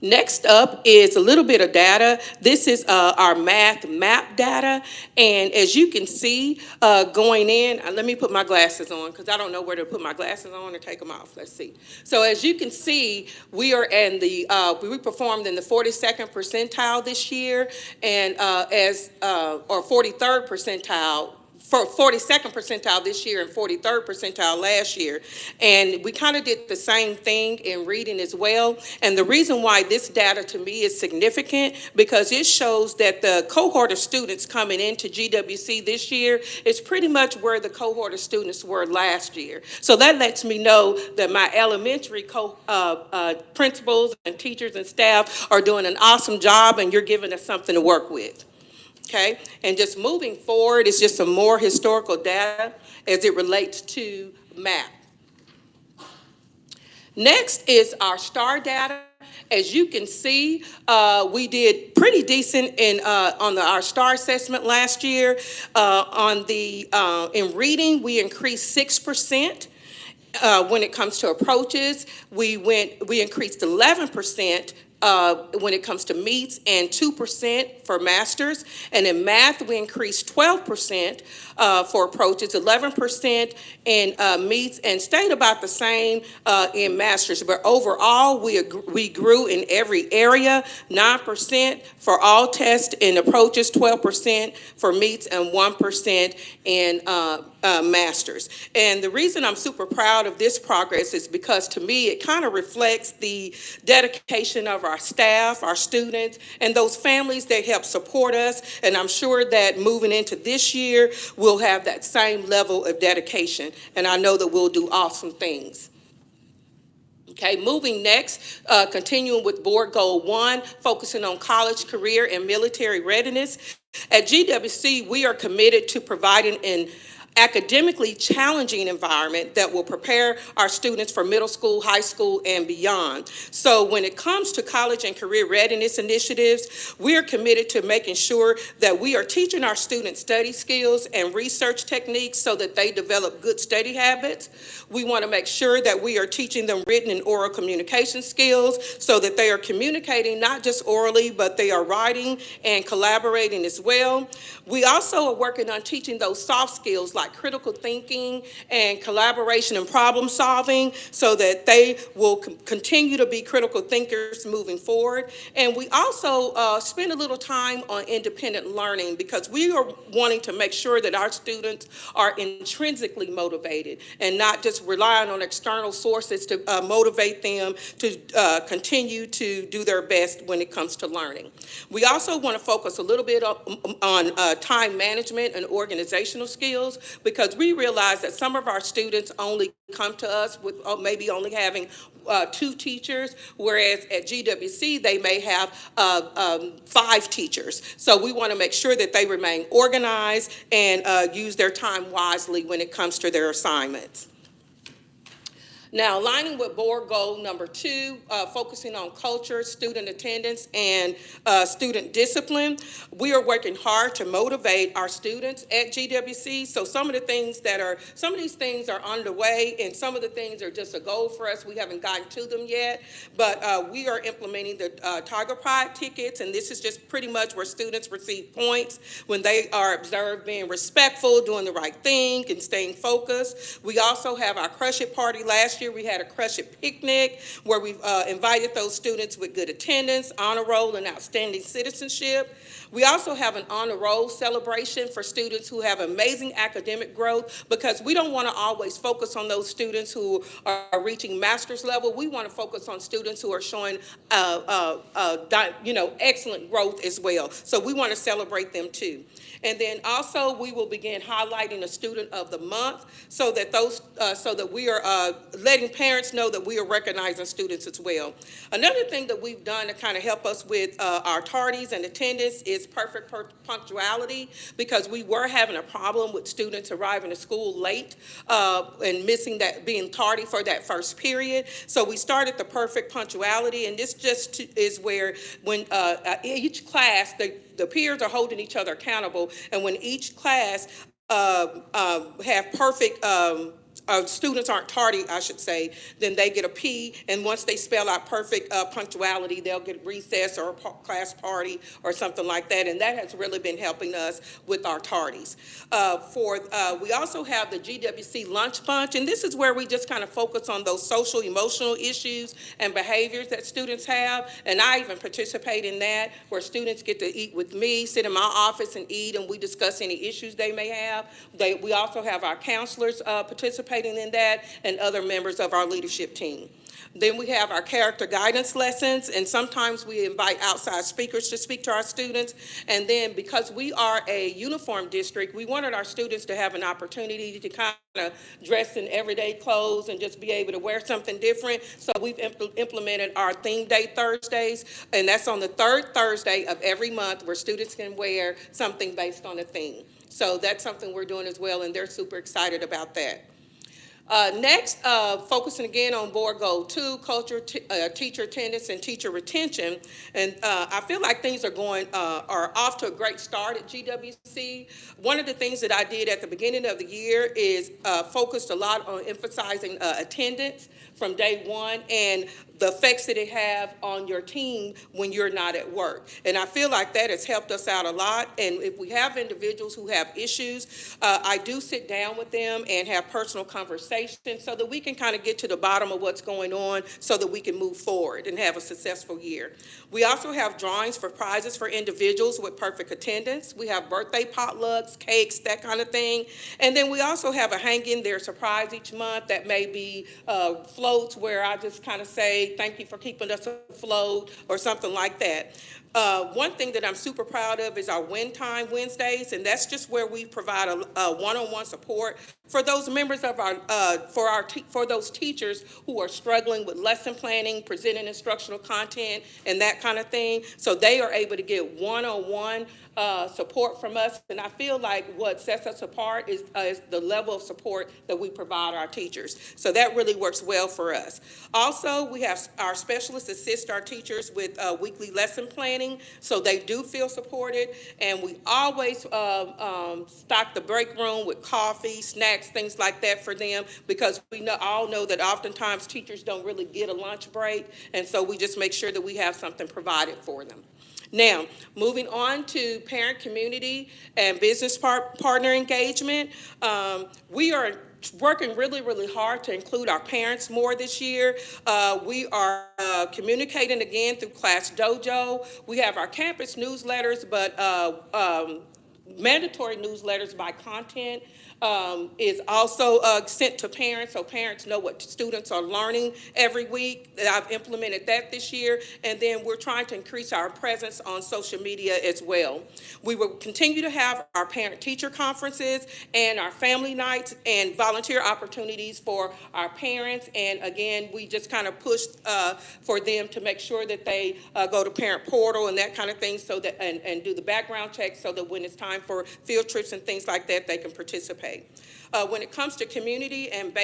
Next up is a little bit of data. This is our math map data. And as you can see, going in, let me put my glasses on because I don't know where to put my glasses on or take them off. Let's see. So as you can see, we are in the, we performed in the 42nd percentile this year and or 43rd percentile. For 42nd percentile this year and 43rd percentile last year. And we kind of did the same thing in reading as well. And the reason why this data to me is significant because it shows that the cohort of students coming into GWC this year is pretty much where the cohort of students were last year. So that lets me know that my elementary principals and teachers and staff are doing an awesome job and you're giving us something to work with. Okay, and just moving forward is just some more historical data as it relates to MAP. Next is our STAR data. As you can see, we did pretty decent in on our STAR assessment last year. In reading, we increased 6%. When it comes to approaches, we increased 11%. When it comes to meets and 2% for masters. And in math, we increased 12% for approaches, 11% in meets, and stayed about the same in masters. But overall, we grew in every area, 9% for all tests and approaches, 12% for meets, and 1% in masters. And the reason I'm super proud of this progress is because to me, it kind of reflects the dedication of our staff, our students, and those families that help support us. And I'm sure that moving into this year, we'll have that same level of dedication. And I know that we'll do awesome things. Okay, moving next, continuing with Board Goal 1, focusing on college, career, and military readiness. At GWC, we are committed to providing an academically challenging environment that will prepare our students for middle school, high school, and beyond. So when it comes to college and career readiness initiatives, we are committed to making sure that we are teaching our students study skills and research techniques so that they develop good study habits. We want to make sure that we are teaching them written and oral communication skills so that they are communicating not just orally, but they are writing and collaborating as well. We also are working on teaching those soft skills like critical thinking and collaboration and problem solving so that they will continue to be critical thinkers moving forward. And we also spend a little time on independent learning because we are wanting to make sure that our students are intrinsically motivated and not just relying on external sources to motivate them to continue to do their best when it comes to learning. We also want to focus a little bit on time management and organizational skills because we realize that some of our students only come to us with maybe only having 2 teachers, whereas at GWC they may have 5 teachers. So we want to make sure that they remain organized and use their time wisely when it comes to their assignments. Now, aligning with board goal number 2, focusing on culture, student attendance, and student discipline, we are working hard to motivate our students at GWC. So some of these things are underway, and some of the things are just a goal for us. We haven't gotten to them yet, but we are implementing the Tiger Pride tickets, and this is just pretty much where students receive points when they are observed being respectful, doing the right thing, and staying focused. We also have our Crush It party last year. We had a Crush It picnic where we invited those students with good attendance, honor roll, and outstanding citizenship. We also have an honor roll celebration for students who have amazing academic growth because we don't want to always focus on those students who are reaching master's level. We want to focus on students who are showing excellent growth as well. So we want to celebrate them too. And then also we will begin highlighting a student of the month so that we are letting parents know that we are recognizing students as well. Another thing that we've done to kind of help us with our tardies and attendance is perfect punctuality because we were having a problem with students arriving to school late and being tardy for that first period. So we started the perfect punctuality, and this just is where when each class, the peers are holding each other accountable, and when each class have perfect students aren't tardy, I should say, then they get a P, and once they spell out perfect punctuality, they'll get recess or a class party or something like that, and that has really been helping us with our tardies. We also have the GWC Lunch Bunch, and this is where we just kind of focus on those social, emotional issues and behaviors that students have, and I even participate in that, where students get to eat with me, sit in my office and eat, and we discuss any issues they may have. We also have our counselors participating in that and other members of our leadership team. Then we have our character guidance lessons, and sometimes we invite outside speakers to speak to our students. And then because we are a uniform district, we wanted our students to have an opportunity to kind of dress in everyday clothes and just be able to wear something different. So we've implemented our Theme Day Thursdays, and that's on the 3rd Thursday of every month where students can wear something based on a theme. So that's something we're doing as well, and they're super excited about that. Next, focusing again on board goal 2, culture, teacher attendance, and teacher retention. And I feel like things are off to a great start at GWC. One of the things that I did at the beginning of the year is focused a lot on emphasizing attendance from day one and the effects that it have on your team when you're not at work. And I feel like that has helped us out a lot. And if we have individuals who have issues, I do sit down with them and have personal conversations so that we can kind of get to the bottom of what's going on so that we can move forward and have a successful year. We also have drawings for prizes for individuals with perfect attendance. We have birthday potlucks, cakes, that kind of thing. And then we also have a hang in there surprise each month that may be floats where I just kind of say, thank you for keeping us afloat or something like that. One thing that I'm super proud of is our Win Time Wednesdays, and that's just where we provide a one-on-one support for those members of our, for those teachers who are struggling with lesson planning, presenting instructional content, and that kind of thing. So they are able to get one-on-one support from us, and I feel like what sets us apart is the level of support that we provide our teachers. So that really works well for us. Also, we have our specialists assist our teachers with weekly lesson planning, so they do feel supported, and we always stock the break room with coffee, snacks, things like that for them, because we all know that oftentimes teachers don't really get a lunch break, and so we just make sure that we have something provided for them. Now, moving on to parent, community, and business partner engagement, we are working really, really hard to include our parents more this year. We are communicating again through Class Dojo. We have our campus newsletters, but mandatory newsletters by content is also sent to parents, so parents know what students are learning every week. I've implemented that this year, and then we're trying to increase our presence on social media as well. We will continue to have our parent-teacher conferences and our family nights and volunteer opportunities for our parents, and again, we just kind of push for them to make sure that they go to Parent Portal and that kind of thing, so that and do the background check, so that when it's time for field trips and things like that, they can participate. When it comes to community and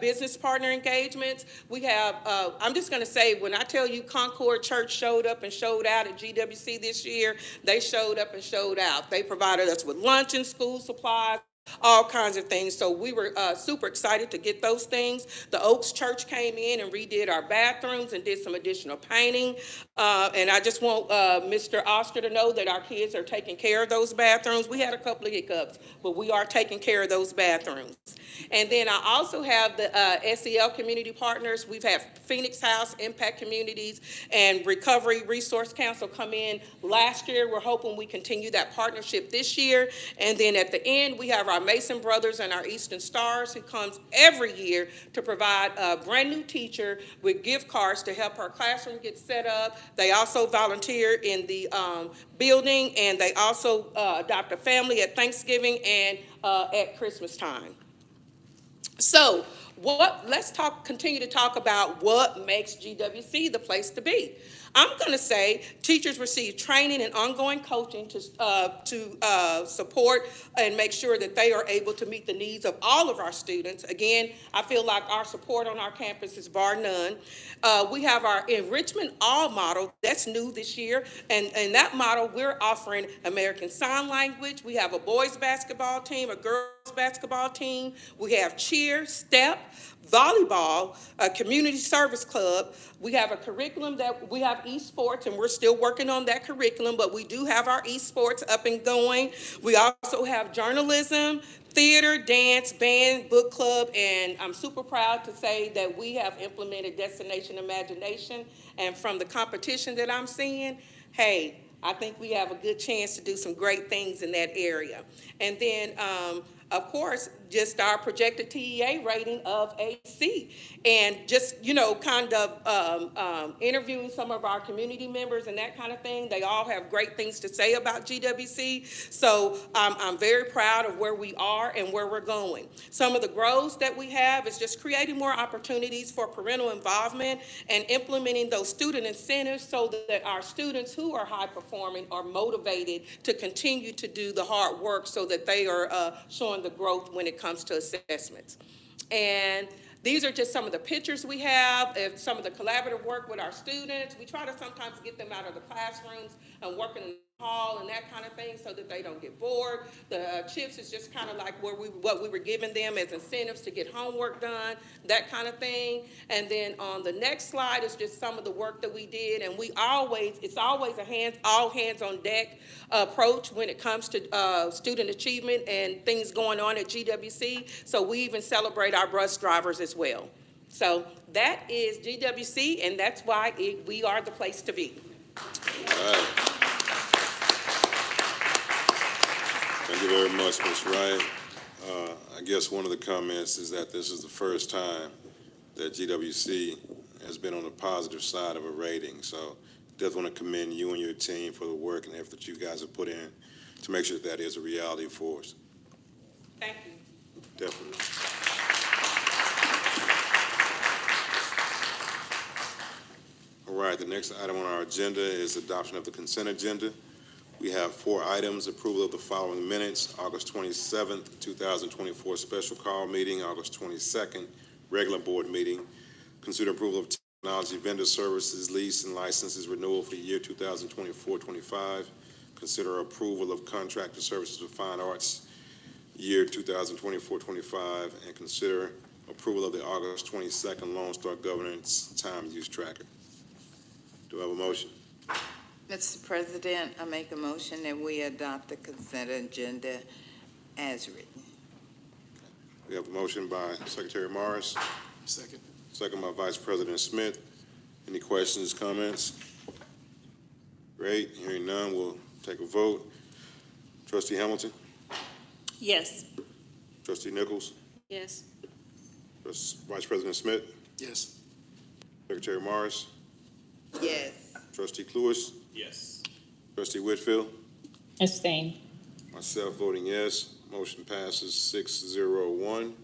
business partner engagements, we have, I'm just going to say, when I tell you Concord Church showed up and showed out at GWC this year, they showed up and showed out. They provided us with lunch and school supplies, all kinds of things. So we were super excited to get those things. The Oaks Church came in and redid our bathrooms and did some additional painting. And I just want Mr. Oster to know that our kids are taking care of those bathrooms. We had a couple of hiccups, but we are taking care of those bathrooms. And then I also have the SEL community partners. We've had Phoenix House, Impact Communities, and Recovery Resource Council come in last year. We're hoping we continue that partnership this year. And then at the end, we have our Mason Brothers and our Eastern Stars, who comes every year to provide a brand new teacher with gift cards to help her classroom get set up. They also volunteer in the building, and they also adopt a family at Thanksgiving and at Christmas time. So let's continue to talk about what makes GWC the place to be. I'm going to say teachers receive training and ongoing coaching to support and make sure that they are able to meet the needs of all of our students. Again, I feel like our support on our campus is bar none. We have our Enrichment All model. That's new this year. And in that model, we're offering American Sign Language. We have a boys basketball team, a girls basketball team. We have cheer, step, volleyball, a community service club. We have a curriculum that we have esports, and we're still working on that curriculum, but we do have our esports up and going. We also have journalism, theater, dance, band, book club, and I'm super proud to say that we have implemented Destination Imagination, and from the competition that I'm seeing, hey, I think we have a good chance to do some great things in that area. And then, of course, just our projected TEA rating of a C. And just, kind of interviewing some of our community members and that kind of thing. They all have great things to say about GWC. So I'm very proud of where we are and where we're going. Some of the goals that we have is just creating more opportunities for parental involvement and implementing those student incentives so that our students who are high performing are motivated to continue to do the hard work so that they are showing the growth when it comes to assessments. And these are just some of the pictures we have of some of the collaborative work with our students. We try to sometimes get them out of the classrooms and work in the hall and that kind of thing so that they don't get bored. The chips is just kind of like what we were giving them as incentives to get homework done, that kind of thing. And then on the next slide is just some of the work that we did. And it's always a all hands on deck approach when it comes to student achievement and things going on at GWC. So we even celebrate our bus drivers as well. So that is GWC, and that's why we are the place to be. All right. Thank you very much, Ms. Wright. I guess one of the comments is that this is the first time that GWC has been on the positive side of a rating. So definitely want to commend you and your team for the work and effort that you guys have put in to make sure that is a reality for us. Thank you. Definitely. All right, the next item on our agenda is adoption of the consent agenda. We have 4 items: approval of the following minutes: August 27th, 2024 special call meeting, August 22nd regular board meeting. Consider approval of technology vendor services lease and licenses renewal for the year 2024-25. Consider approval of contractor services for fine arts year 2024-25, and consider approval of the August 22nd Lone Star Governance Time Use Tracker. Do I have a motion? Mr. President, I make a motion that we adopt the consent agenda as written. We have a motion by Secretary Morris. Second. Second by Vice President Smith. Any questions, comments? Great. Hearing none, we'll take a vote. Trustee Hamilton? Yes. Trustee Nichols? Yes. Vice President Smith? Yes. Secretary Morris? Yes. Trustee Cluis? Yes. Trustee Whitfield? Abstain. Myself voting yes. Motion passes 6-0-1.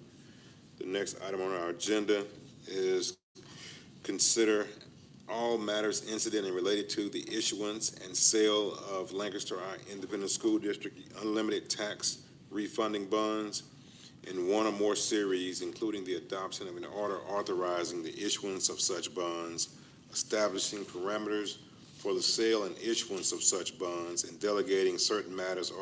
The next item on our agenda is consider all matters incident and related to the issuance and sale of Lancaster Independent School District unlimited tax refunding bonds in one or more series, including the adoption of an order authorizing the issuance of such bonds, establishing parameters for the sale and issuance of such bonds, and delegating certain matters to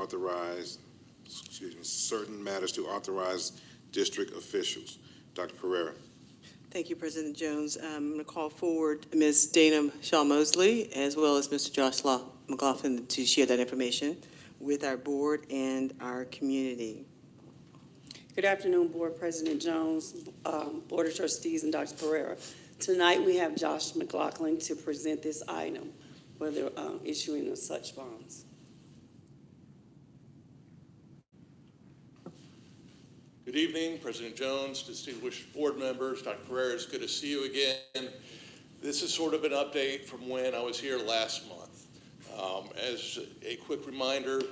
authorized district officials. Dr. Pereira. Thank you, President Jones. I'm going to call forward Ms. Dana Shaw-Mosley as well as Mr. Joshua McLaughlin to share that information with our board and our community. Good afternoon, Board President Jones, Board of Trustees, and Dr. Pereira. Tonight, we have Josh McLaughlin to present this item for the issuing of such bonds. Good evening, President Jones, distinguished board members, Dr. Pereira, it's good to see you again. This is sort of an update from when I was here last month. As a quick reminder,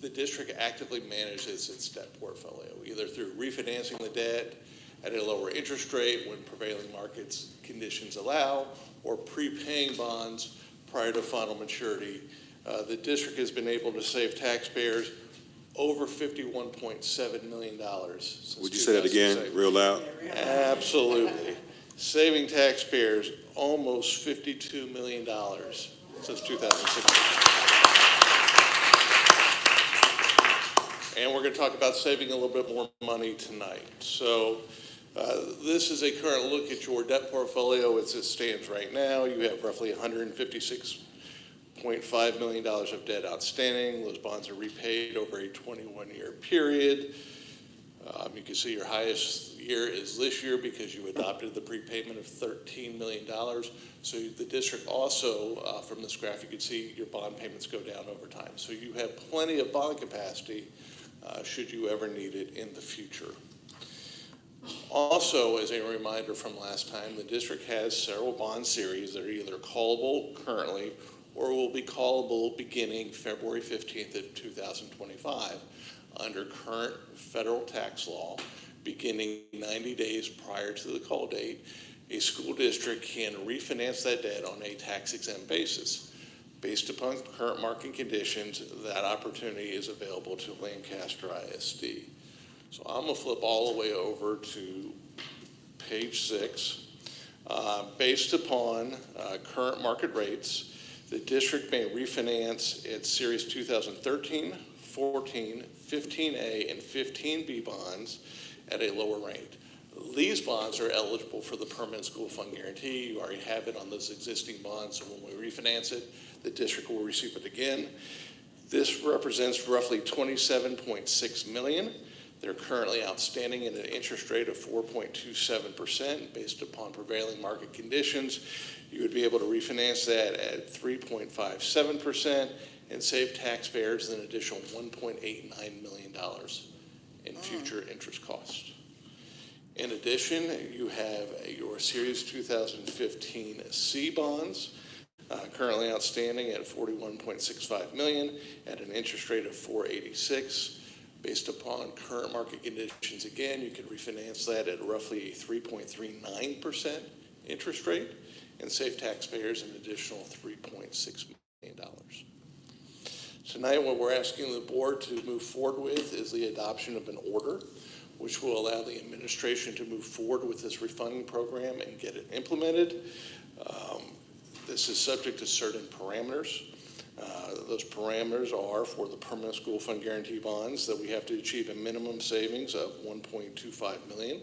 the district actively manages its debt portfolio, either through refinancing the debt at a lower interest rate when prevailing market conditions allow, or prepaying bonds prior to final maturity. The district has been able to save taxpayers over $51.7 million. Would you say that again, real loud? Absolutely. Saving taxpayers almost $52 million since 2016. And we're going to talk about saving a little bit more money tonight. So this is a current look at your debt portfolio as it stands right now. You have roughly $156.5 million of debt outstanding. Those bonds are repaid over a 21-year period. You can see your highest year is this year because you adopted the prepayment of $13 million. So the district also, from this graph, you can see your bond payments go down over time. So you have plenty of bond capacity should you ever need it in the future. Also, as a reminder from last time, the district has several bond series that are either callable currently or will be callable beginning February 15th of 2025 under current federal tax law. Beginning 90 days prior to the call date, a school district can refinance that debt on a tax-exempt basis. Based upon current market conditions, that opportunity is available to Lancaster ISD. So I'm going to flip all the way over to page 6. Based upon current market rates, the district may refinance its Series 2013, 14, 15A, and 15B bonds at a lower rate. These bonds are eligible for the permanent school fund guarantee. You already have it on those existing bonds, so when we refinance it, the district will receive it again. This represents roughly $27.6 million. They're currently outstanding at an interest rate of 4.27% based upon prevailing market conditions. You would be able to refinance that at 3.57% and save taxpayers an additional $1.89 million in future interest costs. In addition, you have your Series 2015 C bonds, currently outstanding at $41.65 million at an interest rate of 4.86. Based upon current market conditions, again, you can refinance that at roughly a 3.39% interest rate and save taxpayers an additional $3.6 million. Tonight, what we're asking the board to move forward with is the adoption of an order which will allow the administration to move forward with this refunding program and get it implemented. This is subject to certain parameters. Those parameters are for the permanent school fund guarantee bonds that we have to achieve a minimum savings of $1.25 million,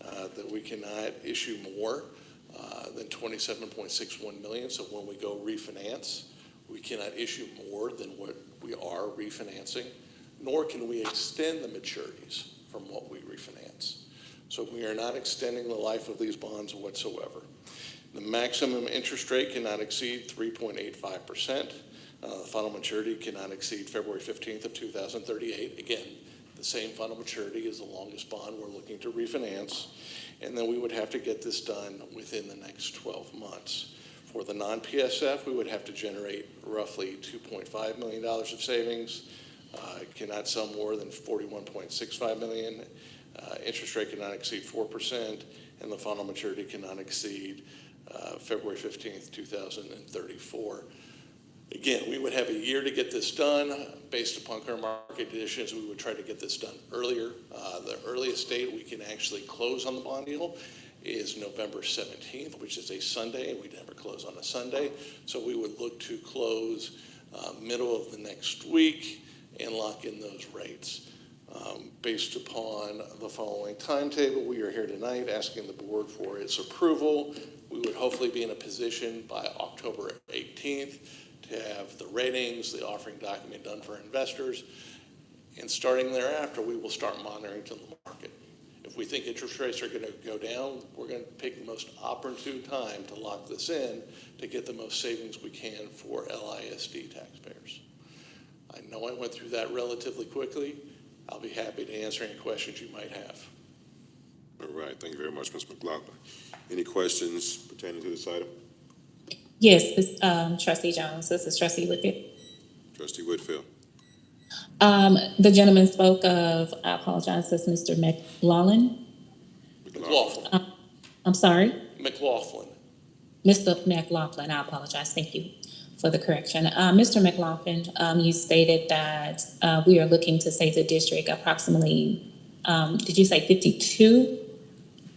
that we cannot issue more than $27.61 million. So when we go refinance, we cannot issue more than what we are refinancing, nor can we extend the maturities from what we refinance. So we are not extending the life of these bonds whatsoever. The maximum interest rate cannot exceed 3.85%. The final maturity cannot exceed February 15th of 2038. Again, the same final maturity is the longest bond we're looking to refinance. And then we would have to get this done within the next 12 months. For the non-PSF, we would have to generate roughly $2.5 million of savings. It cannot sell more than $41.65 million. Interest rate cannot exceed 4%, and the final maturity cannot exceed February 15th, 2034. Again, we would have a year to get this done. Based upon current market conditions, we would try to get this done earlier. The earliest date we can actually close on the bond deal is November 17th, which is a Sunday. We never close on a Sunday. So we would look to close middle of the next week and lock in those rates. Based upon the following timetable, we are here tonight asking the board for its approval. We would hopefully be in a position by October 18th to have the ratings, the offering document done for investors, and starting thereafter, we will start monitoring to the market. If we think interest rates are going to go down, we're going to pick the most opportune time to lock this in to get the most savings we can for LISD taxpayers. I know I went through that relatively quickly. I'll be happy to answer any questions you might have. All right, thank you very much, Ms. McLaughlin. Any questions pertaining to this item? Yes, Trustee Jones, this is Trustee Whitfield. Trustee Whitfield. The gentleman spoke of, I apologize, this is Mr. McLaughlin. McLaughlin. I'm sorry? McLaughlin. Mr. McLaughlin, I apologize. Thank you for the correction. Mr. McLaughlin, you stated that we are looking to save the district approximately, did you say 52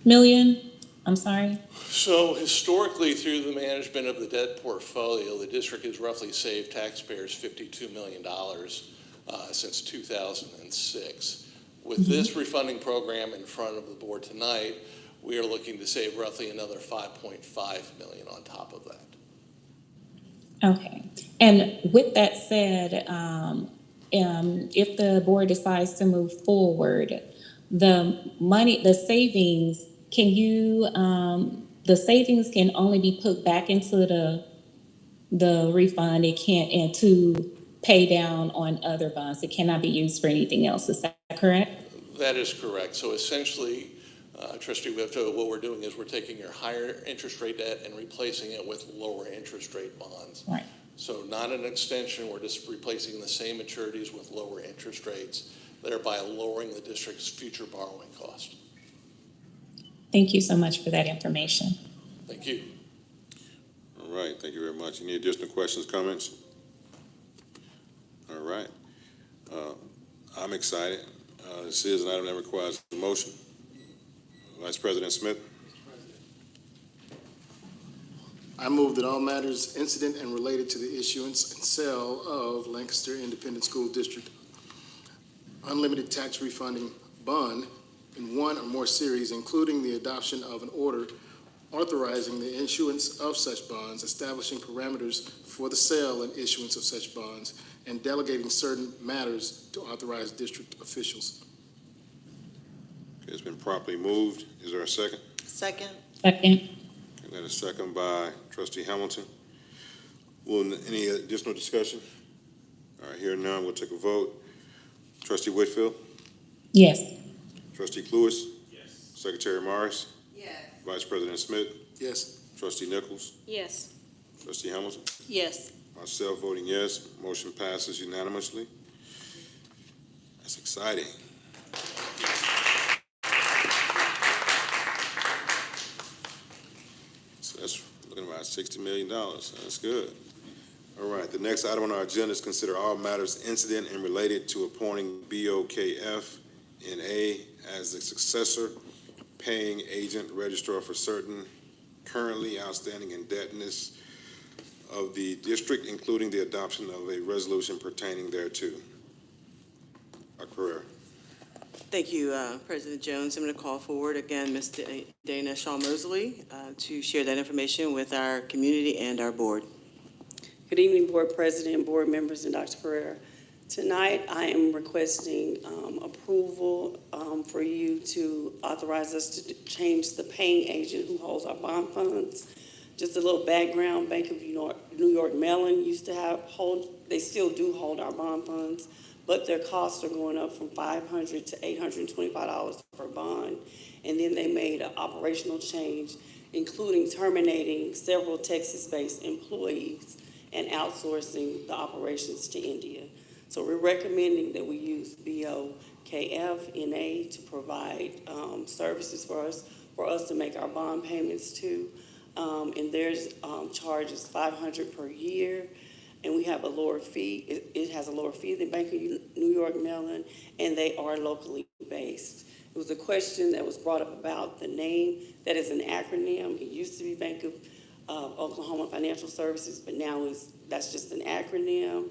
million? I'm sorry? So historically, through the management of the debt portfolio, the district has roughly saved taxpayers $52 million since 2006. With this refunding program in front of the board tonight, we are looking to save roughly another $5.5 million on top of that. Okay. And with that said, if the board decides to move forward, the savings, the savings can only be put back into the refund. It can't, and to pay down on other bonds. It cannot be used for anything else. Is that correct? That is correct. So essentially, Trustee Whitfield, what we're doing is we're taking your higher interest rate debt and replacing it with lower interest rate bonds. Right. So not an extension, we're just replacing the same maturities with lower interest rates, thereby lowering the district's future borrowing cost. Thank you so much for that information. Thank you. All right, thank you very much. Any additional questions, comments? All right. I'm excited. This is an item that requires a motion. Vice President Smith. I move that all matters incident and related to the issuance and sale of Lancaster Independent School District unlimited tax refunding bond in one or more series, including the adoption of an order authorizing the issuance of such bonds, establishing parameters for the sale and issuance of such bonds, and delegating certain matters to authorized district officials. Okay, it's been properly moved. Is there a second? Second. Second. And then a second by Trustee Hamilton. Any additional discussion? All right, hearing none, we'll take a vote. Trustee Whitfield? Yes. Trustee Cluis? Yes. Secretary Morris? Yes. Vice President Smith? Yes. Trustee Nichols? Yes. Trustee Hamilton? Yes. Myself voting yes, motion passes unanimously. That's exciting. So that's looking about $60 million. That's good. All right, the next item on our agenda is consider all matters incident and related to appointing BOKF NA as the successor paying agent registrar for certain currently outstanding indebtedness of the district, including the adoption of a resolution pertaining thereto. Dr. Pereira. Thank you, President Jones. I'm going to call forward again Ms. Dana Shaw-Mosley to share that information with our community and our board. Good evening, Board President, board members, and Dr. Pereira. Tonight, I am requesting approval for you to authorize us to change the paying agent who holds our bond funds. Just a little background, Bank of New York Mellon used to they still do hold our bond funds, but their costs are going up from $500 to $825 per bond. And then they made an operational change, including terminating several Texas-based employees and outsourcing the operations to India. So we're recommending that we use BOKF NA to provide services for us to make our bond payments to. And there's charges $500 per year, and we have a lower fee. It has a lower fee than Bank of New York Mellon, and they are locally based. It was a question that was brought up about the name. That is an acronym. It used to be Bank of Oklahoma Financial Services, but now that's just an acronym.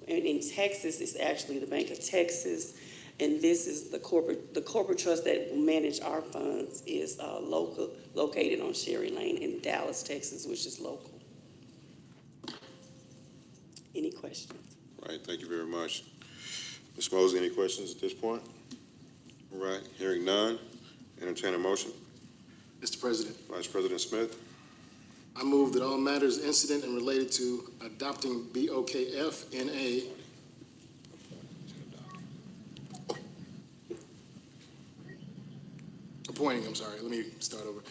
And in Texas, it's actually the Bank of Texas, and this is the corporate trust that will manage our funds is located on Sherry Lane in Dallas, Texas, which is local. Any questions? All right, thank you very much. Ms. Mosley, any questions at this point? All right, hearing none, entertain a motion. Mr. President, Vice President Smith. I move that all matters incident and related to adopting BOKF NA let me start over.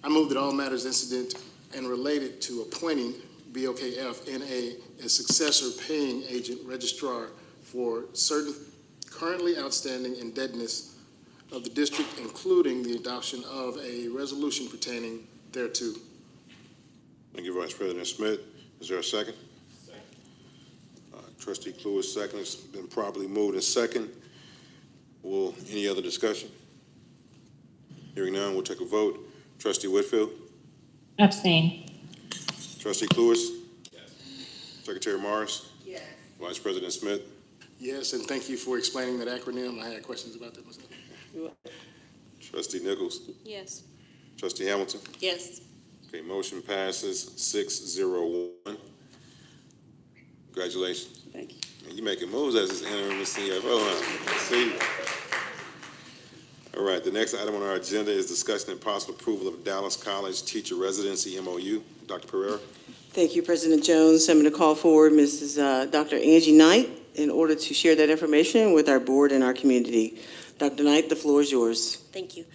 I move that all matters incident and related to appointing BOKF NA as successor paying agent registrar for certain currently outstanding indebtedness of the district, including the adoption of a resolution pertaining thereto. Thank you, Vice President Smith. Is there a second? Second. Trustee Cluess, second. It's been properly moved and second. Any other discussion? Hearing none, we'll take a vote. Trustee Whitfield? Abstain. Trustee Cluess? Yes. Secretary Morris? Yes. Vice President Smith? Yes, and thank you for explaining that acronym. I had questions about that myself. Trustee Nichols? Yes. Trustee Hamilton? Yes. Okay, motion passes 6-0-1. Congratulations. Thank you. Man, you making moves as this interim CFO, huh? See? All right, the next item on our agenda is discussion and possible approval of Dallas College Teacher Residency MOU. Dr. Pereira. Thank you, President Jones. I'm going to call forward Dr. Angie Knight in order to share that information with our board and our community. Dr. Knight, the floor is yours. Thank you.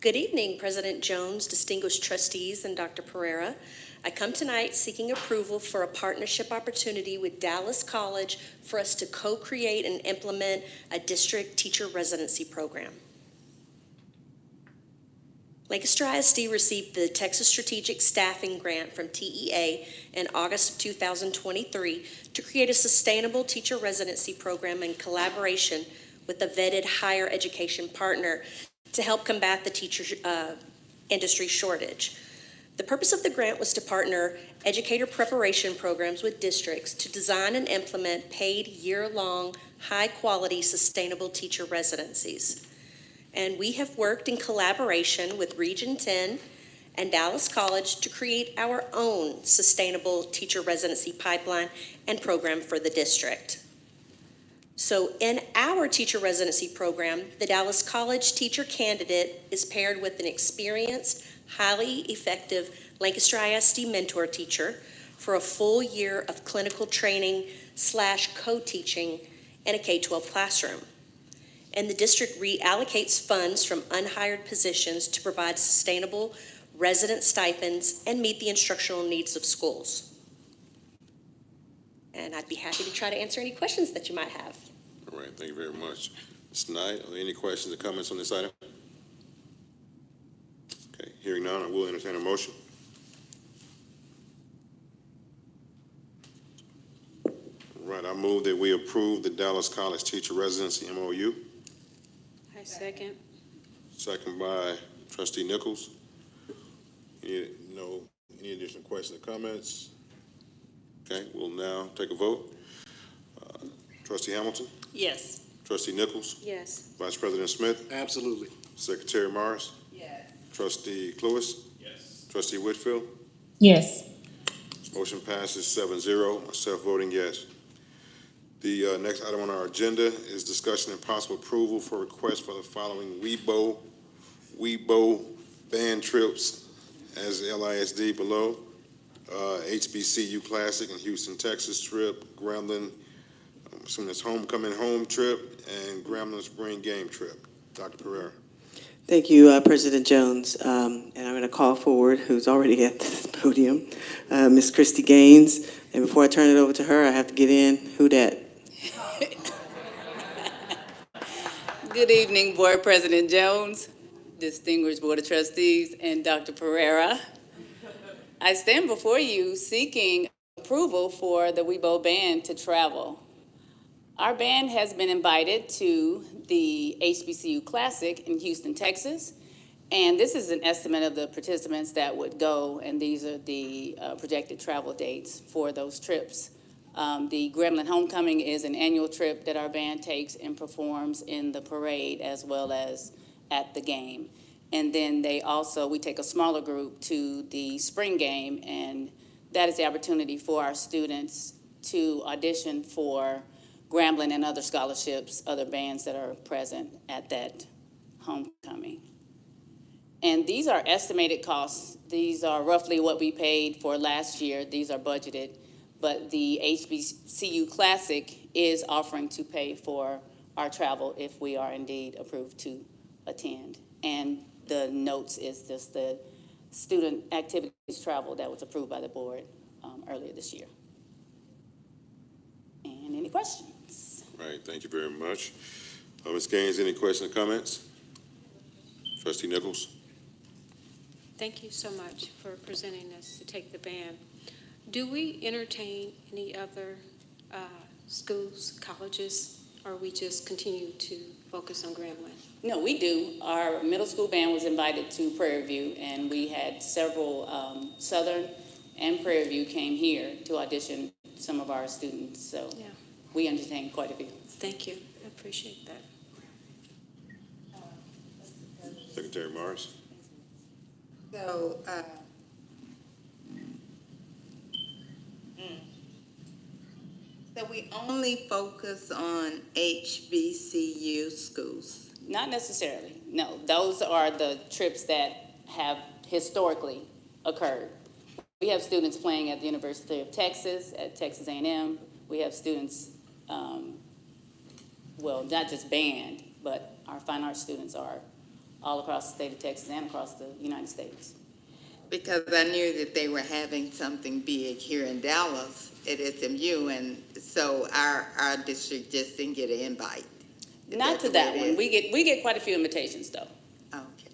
Good evening, President Jones, distinguished trustees, and Dr. Pereira. I come tonight seeking approval for a partnership opportunity with Dallas College for us to co-create and implement a district teacher residency program. Lancaster ISD received the Texas Strategic Staffing Grant from TEA in August of 2023 to create a sustainable teacher residency program in collaboration with a vetted higher education partner to help combat the teacher industry shortage. The purpose of the grant was to partner educator preparation programs with districts to design and implement paid year-long, high-quality, sustainable teacher residencies. And we have worked in collaboration with Region 10 and Dallas College to create our own sustainable teacher residency pipeline and program for the district. So in our teacher residency program, the Dallas College teacher candidate is paired with an experienced, highly effective Lancaster ISD mentor teacher for a full year of clinical training / co-teaching in a K-12 classroom. and the district reallocates funds from unhired positions to provide sustainable resident stipends and meet the instructional needs of schools. And I'd be happy to try to answer any questions that you might have. All right, thank you very much. Ms. Knight, are there any questions or comments on this item? Okay, hearing none, I will entertain a motion. All right, I move that we approve the Dallas College Teacher Residency MOU. I second. Second by Trustee Nichols. Any additional questions or comments? Okay, we'll now take a vote. Trustee Hamilton? Yes. Trustee Nichols? Yes. Vice President Smith? Absolutely. Secretary Morris? Yes. Trustee Cluis? Yes. Trustee Whitfield? Yes. Motion passes 7-0, myself voting yes. The next item on our agenda is discussion and possible approval for request for the following WeBo band trips as LISD below. HBCU Classic in Houston, Texas trip, Grambling, I'm assuming that's homecoming home trip, and Grambling Spring Game trip. Dr. Pereira. Thank you, President Jones. And I'm going to call forward, who's already at the podium, Ms. Christy Gaines. And before I turn it over to her, I have to get in. Who dat? Good evening, Board President Jones, distinguished Board of Trustees, and Dr. Pereira. I stand before you seeking approval for the WeBo Band to travel. Our band has been invited to the HBCU Classic in Houston, Texas, and this is an estimate of the participants that would go, and these are the projected travel dates for those trips. The Grambling Homecoming is an annual trip that our band takes and performs in the parade as well as at the game. And then we take a smaller group to the spring game, and that is the opportunity for our students to audition for Grambling and other scholarships, other bands that are present at that homecoming. And these are estimated costs. These are roughly what we paid for last year. These are budgeted. But the HBCU Classic is offering to pay for our travel if we are indeed approved to attend. And the notes is just the student activities travel that was approved by the board earlier this year. And any questions? All right, thank you very much. Ms. Gaines, any questions or comments? Trustee Nichols? Thank you so much for presenting us to take the band. Do we entertain any other schools, colleges, or we just continue to focus on Grambling? No, we do. Our middle school band was invited to Prairie View, and we had several Southern and Prairie View came here to audition some of our students. So yeah, we entertained quite a few. Thank you. I appreciate that. Secretary Morris? So, so we only focus on HBCU schools? Not necessarily, no. Those are the trips that have historically occurred. We have students playing at the University of Texas, at Texas A&M. We have students, well, not just band, but our fine arts students are all across the state of Texas and across the United States. Because I knew that they were having something big here in Dallas at SMU, and so our district just didn't get an invite. Not to that one. We get quite a few invitations, though. Okay,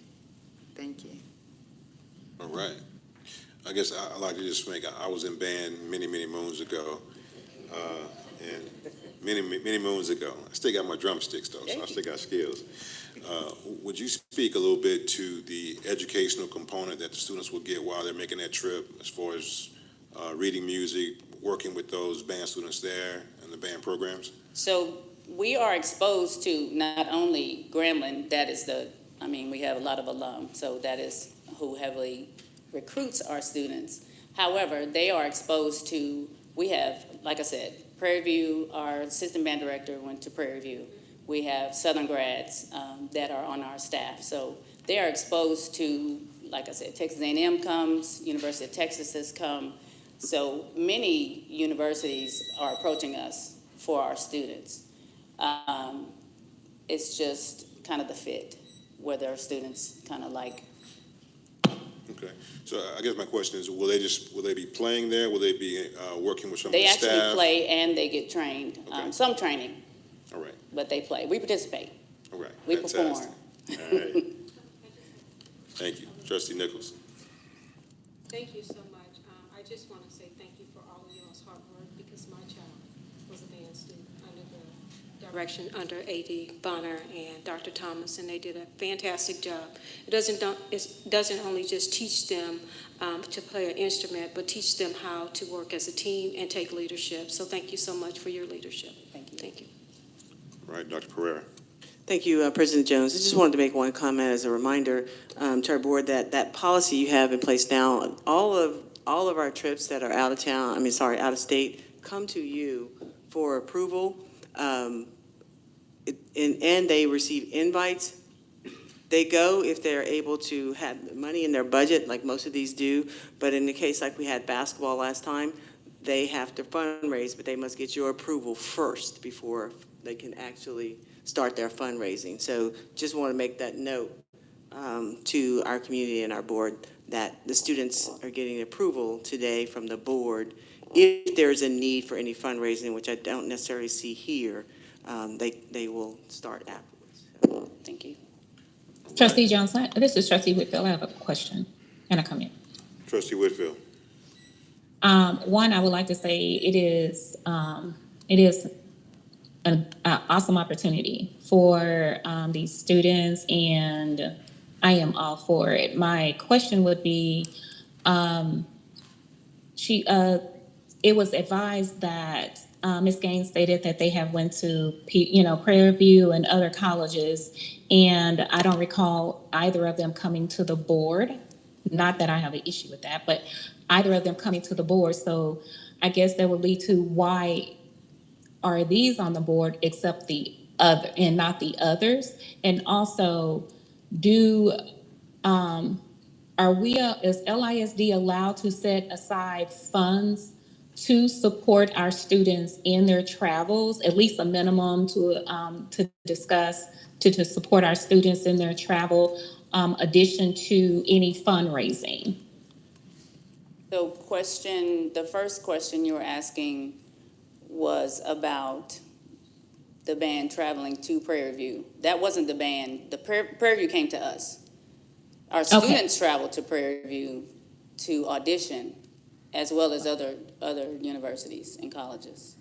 thank you. All right. I guess I'd like to just I was in band many moons ago, and many moons ago. I still got my drumsticks, though, so I still got skills. Would you speak a little bit to the educational component that the students will get while they're making that trip, as far as reading music, working with those band students there, and the band programs? So we are exposed to not only Grambling, we have a lot of alum, so that is who heavily recruits our students. However, they are exposed to, we have, like I said, Prairie View, our assistant band director went to Prairie View. We have Southern grads that are on our staff. So they are exposed to, like I said, Texas A&M comes, University of Texas has come. So many universities are approaching us for our students. It's just kind of the fit, where there are students kind of like. Okay, so I guess my question is, will they be playing there? Will they be working with some of the They staff? actually play and they get trained, Okay. some training, All right, but they play. We participate. all right. We Fantastic. perform. All right. Thank you. Trustee Nichols. Thank you so much. I just want to say thank you for all of y'all's hard work, because my child was a band student under the direction under A.D. Bonner and Dr. Thomas, and they did a fantastic job. It doesn't only just teach them to play an instrument, but teach them how to work as a team and take leadership. So thank you so much for your leadership. Thank you. Thank you. All right, Dr. Pereira. Thank you, President Jones. I just wanted to make one comment as a reminder to our board that policy you have in place now, all of our trips that are out of state, come to you for approval, and they receive invites. They go if they're able to have money in their budget, like most of these do, but in the case like we had basketball last time, they have to fundraise, but they must get your approval first before they can actually start their fundraising. So just want to make that note to our community and our board that the students are getting approval today from the board. If there's a need for any fundraising, which I don't necessarily see here, they will start afterwards. Thank you. Trustee Jones, this is Trustee Whitfield. I have a question and a comment. Trustee Whitfield. One, I would like to say it is an awesome opportunity for these students, and I am all for it. My question would be, it was advised that Ms. Gaines stated that they have went to, Prairie View and other colleges, and I don't recall either of them coming to the board. Not that I have an issue with that, but either of them coming to the board. So I guess that would lead to why are these on the board except the other and not the others? And also, is LISD allowed to set aside funds to support our students in their travels, at least a minimum to support our students in their travel, addition to any fundraising? So the first question you were asking was about the band traveling to Prairie View. That wasn't the band. The Prairie View came to us. Our students traveled to Prairie View to audition, as well as other universities and colleges.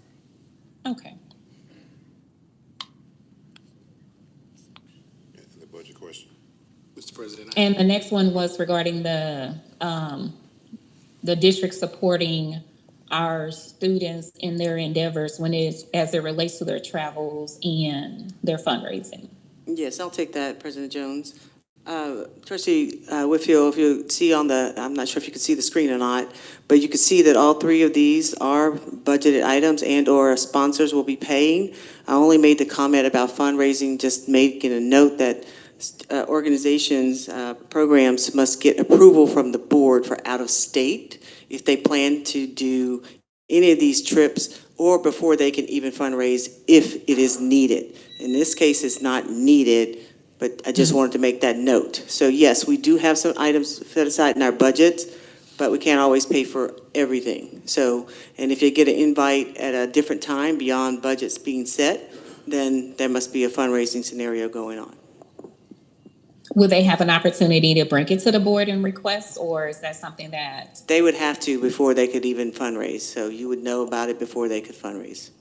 Okay. And the budget question. Mr. President. And the next one was regarding the district supporting our students in their endeavors as it relates to their travels and their fundraising. Yes, I'll take that, President Jones. Trustee Whitfield, if you see I'm not sure if you can see the screen or not, but you can see that all three of these are budgeted items and/or sponsors will be paying. I only made the comment about fundraising, just making a note that organizations, programs must get approval from the board for out of state if they plan to do any of these trips, or before they can even fundraise if it is needed. In this case, it's not needed, but I just wanted to make that note. So yes, we do have some items set aside in our budgets, but we can't always pay for everything. So, and if you get an invite at a different time beyond budgets being set, then there must be a fundraising scenario going on. Will they have an opportunity to bring it to the board and request, or is that something that? They would have to before they could even fundraise. So you would know about it before they could fundraise.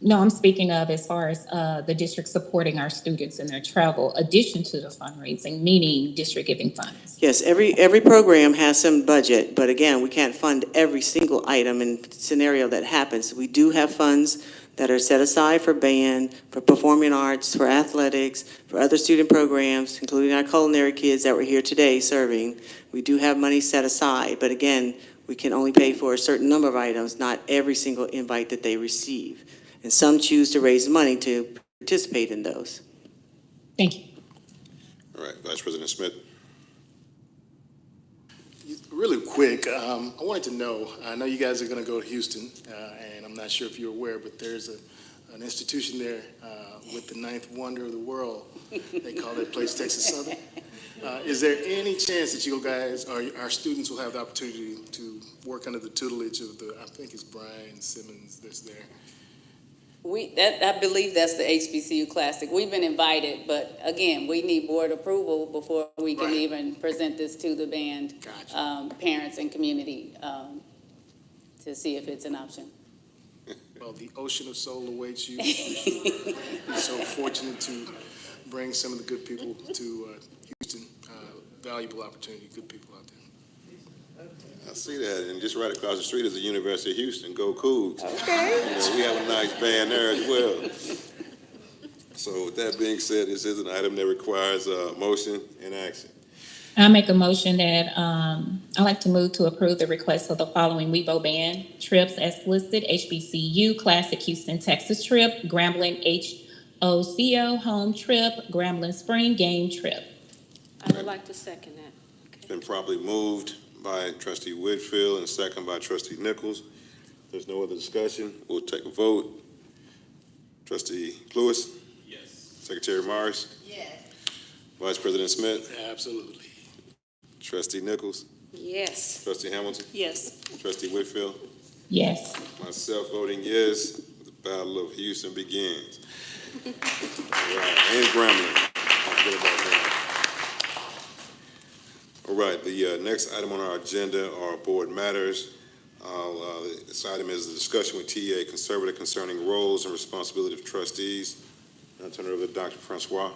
No, I'm speaking of as far as the district supporting our students in their travel, addition to the fundraising, meaning district giving funds. Yes, every program has some budget, but again, we can't fund every single item and scenario that happens. We do have funds that are set aside for band, for performing arts, for athletics, for other student programs, including our culinary kids that were here today serving. We do have money set aside, but again, we can only pay for a certain number of items, not every single invite that they receive. And some choose to raise money to participate in those. Thank you. All right, Vice President Smith. Really quick, I wanted to know, I know you guys are going to go to Houston, and I'm not sure if you're aware, but there's an institution there with the ninth wonder of the world. They call that place Texas Southern. Is there any chance that you guys, or our students, will have the opportunity to work under the tutelage of I think it's Brian Simmons that's there? I believe that's the HBCU Classic. We've been invited, but again, we need board approval before we can even present this to the band, parents and community, to see if it's an option. Well, the ocean of soul awaits you. You're so fortunate to bring some of the good people to Houston. Valuable opportunity, good people out there. I see that, and just right across the street is the University of Houston. Go Cougs. Okay. We have a nice band there as well. So with that being said, this is an item that requires motion and action. I make a motion that I'd like to move to approve the request of the following WeVo band trips as listed: HBCU Classic Houston, Texas trip, Grambling HOCO home trip, Grambling Spring game trip. I would like to second that. It's been properly moved by Trustee Whitfield and second by Trustee Nichols. If there's no other discussion, we'll take a vote. Trustee Lewis? Yes. Secretary Morris? Yes. Vice President Smith? Absolutely. Trustee Nichols? Yes. Trustee Hamilton? Yes. Trustee Whitfield? Yes. Myself voting yes. The Battle of Houston begins. All right, and Grambling. Don't forget about that. All right, the next item on our agenda are board matters. This item is a discussion with TEA Conservative concerning roles and responsibility of trustees. I'll turn it over to Dr. Francois.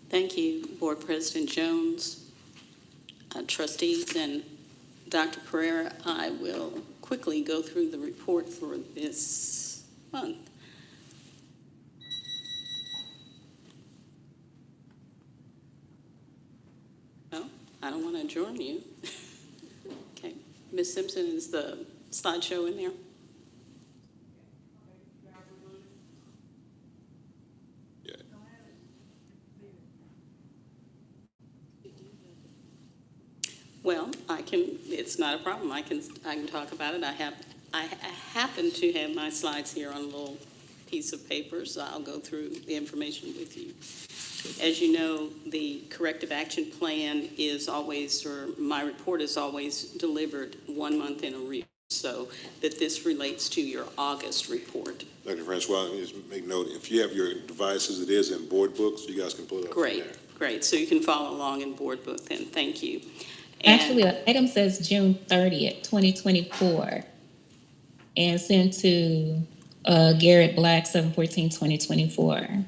Thank you, Board President Jones, trustees, and Dr. Pereira. I will quickly go through the report for this month. I don't want to adjourn you. Okay. Ms. Simpson, is the slideshow in there? Yeah. Well, it's not a problem. I can talk about it. I happen to have my slides here on a little piece of paper, so I'll go through the information with you. As you know, the corrective action plan is always, or my report is always delivered 1 month in arrears, so that this relates to your August report. Dr. Francois, let me just make note, if you have your devices, it is in board books, you guys can pull it up. Great. So you can follow along in board book then. Thank you. And Actually, the item says June 30th, 2024, and sent to Garrett Black, 7/14/2024.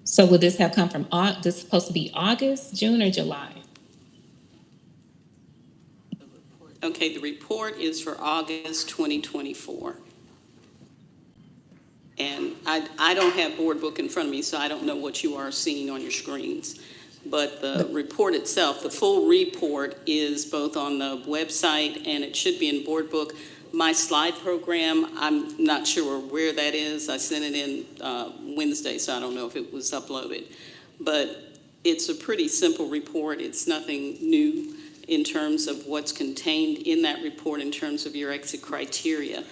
So would this have come from, this is supposed to be August, June, or July? Okay, the report is for August 2024. And I don't have board book in front of me, so I don't know what you are seeing on your screens. But the report itself, the full report, is both on the website and it should be in board book. My slide program, I'm not sure where that is. I sent it in Wednesday, so I don't know if it was uploaded. But it's a pretty simple report. It's nothing new in terms of what's contained in that report in terms of your exit criteria.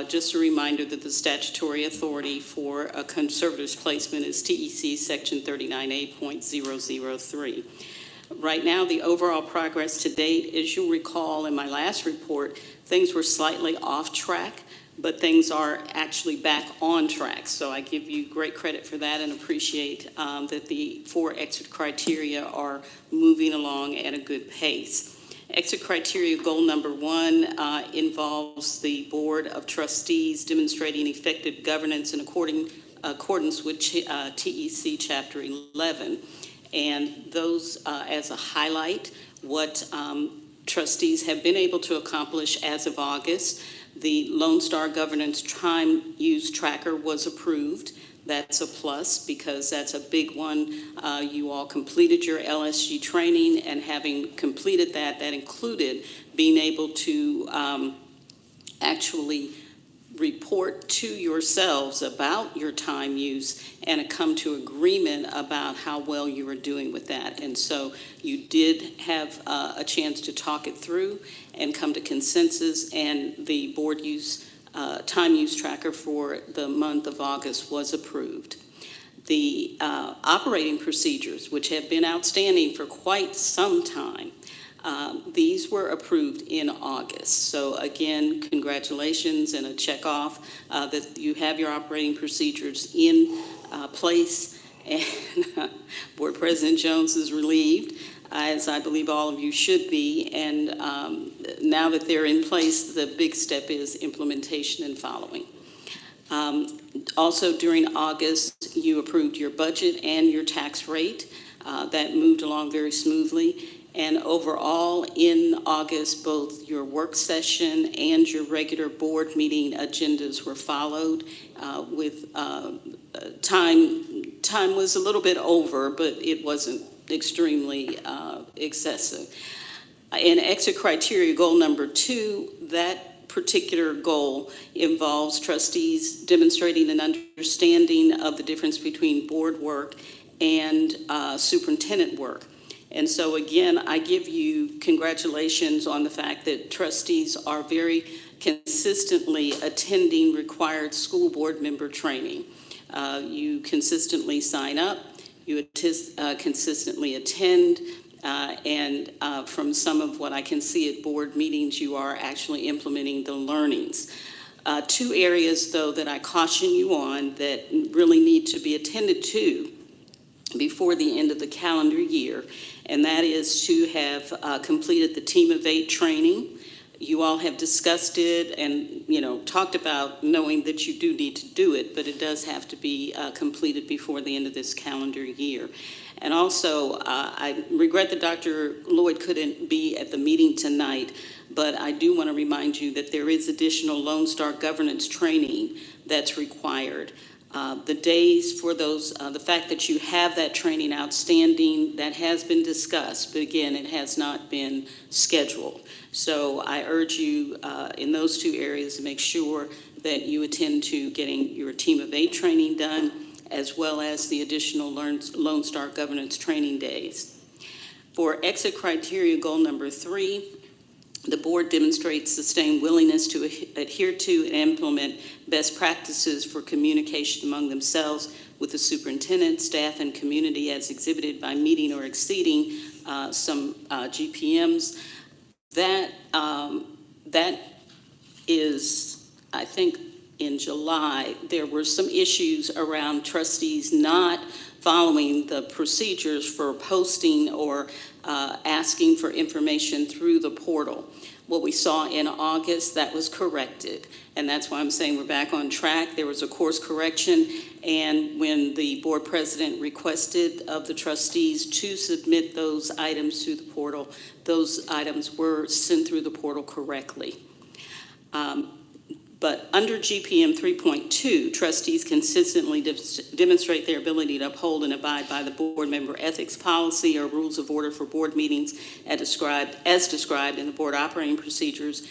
Just a reminder that the statutory authority for a conservator's placement is TEC Section 39A.003. Right now, the overall progress to date, as you'll recall in my last report, things were slightly off track, but things are actually back on track. So I give you great credit for that and appreciate that the 4 exit criteria are moving along at a good pace. Exit criteria goal number 1 involves the Board of Trustees demonstrating effective governance in accordance with TEC Chapter 11. And those, as a highlight, what trustees have been able to accomplish as of August. The Lone Star Governance Time Use Tracker was approved. That's a plus because that's a big one. You all completed your LSG training, and having completed that, that included being able to actually report to yourselves about your time use and come to agreement about how well you were doing with that. And so you did have a chance to talk it through and come to consensus, and the board use time use tracker for the month of August was approved. The operating procedures, which have been outstanding for quite some time, these were approved in August. So again, congratulations and a check off that you have your operating procedures in place. And Board President Jones is relieved, as I believe all of you should be. And now that they're in place, the big step is implementation and following. Also during August, you approved your budget and your tax rate. That moved along very smoothly. And overall, in August, both your work session and your regular board meeting agendas were followed with time was a little bit over, but it wasn't extremely excessive. In exit criteria goal number 2, that particular goal involves trustees demonstrating an understanding of the difference between board work and superintendent work. And so again, I give you congratulations on the fact that trustees are very consistently attending required school board member training. You consistently sign up, you consistently attend, and from some of what I can see at board meetings, you are actually implementing the learnings. 2 areas, though, that I caution you on that really need to be attended to before the end of the calendar year, and that is to have completed the Team of 8 training. You all have discussed it and, talked about knowing that you do need to do it, but it does have to be completed before the end of this calendar year. And also, I regret that Dr. Lloyd couldn't be at the meeting tonight, but I do want to remind you that there is additional Lone Star governance training that's required. The days for those, the fact that you have that training outstanding, that has been discussed, but again, it has not been scheduled. So I urge you in those 2 areas to make sure that you attend to getting your Team of 8 training done, as well as the additional Lone Star governance training days. For exit criteria goal number 3, the board demonstrates sustained willingness to adhere to and implement best practices for communication among themselves with the superintendent, staff, and community as exhibited by meeting or exceeding some GPMs. That is, I think, in July, there were some issues around trustees not following the procedures for posting or asking for information through the portal. What we saw in August, that was corrected. And that's why I'm saying we're back on track. There was a course correction. And when the board president requested of the trustees to submit those items through the portal, those items were sent through the portal correctly. But under GPM 3.2, trustees consistently demonstrate their ability to uphold and abide by the board member ethics policy or rules of order for board meetings as described in the board operating procedures.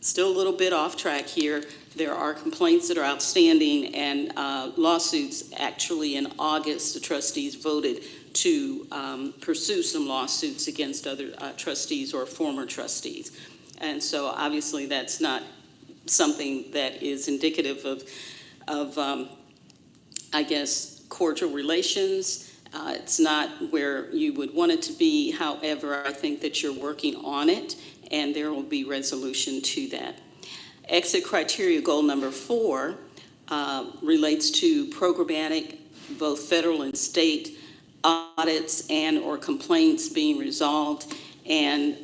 Still a little bit off track here. There are complaints that are outstanding and lawsuits. Actually, in August, the trustees voted to pursue some lawsuits against other trustees or former trustees. And so obviously that's not something that is indicative of I guess, cordial relations. It's not where you would want it to be. However, I think that you're working on it, and there will be resolution to that. Exit criteria goal number 4 relates to programmatic, both federal and state audits and or complaints being resolved. And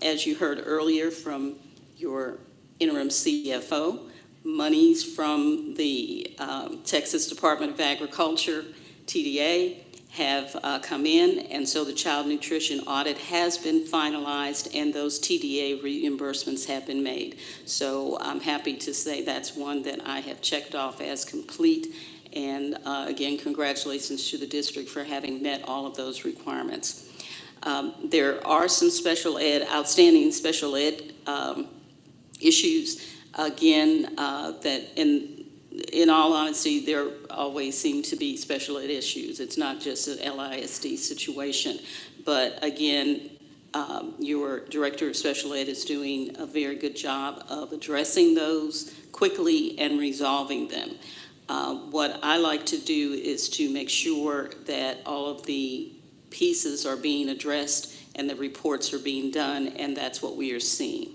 as you heard earlier from your interim CFO, monies from the Texas Department of Agriculture, TDA, have come in, and so the child nutrition audit has been finalized and those TDA reimbursements have been made. So I'm happy to say that's one that I have checked off as complete, and again, congratulations to the district for having met all of those requirements. There are some outstanding special ed issues, again, that in all honesty, there always seem to be special ed issues. It's not just an LISD situation. But again, your Director of Special Ed is doing a very good job of addressing those quickly and resolving them. What I like to do is to make sure that all of the pieces are being addressed and the reports are being done, and that's what we are seeing.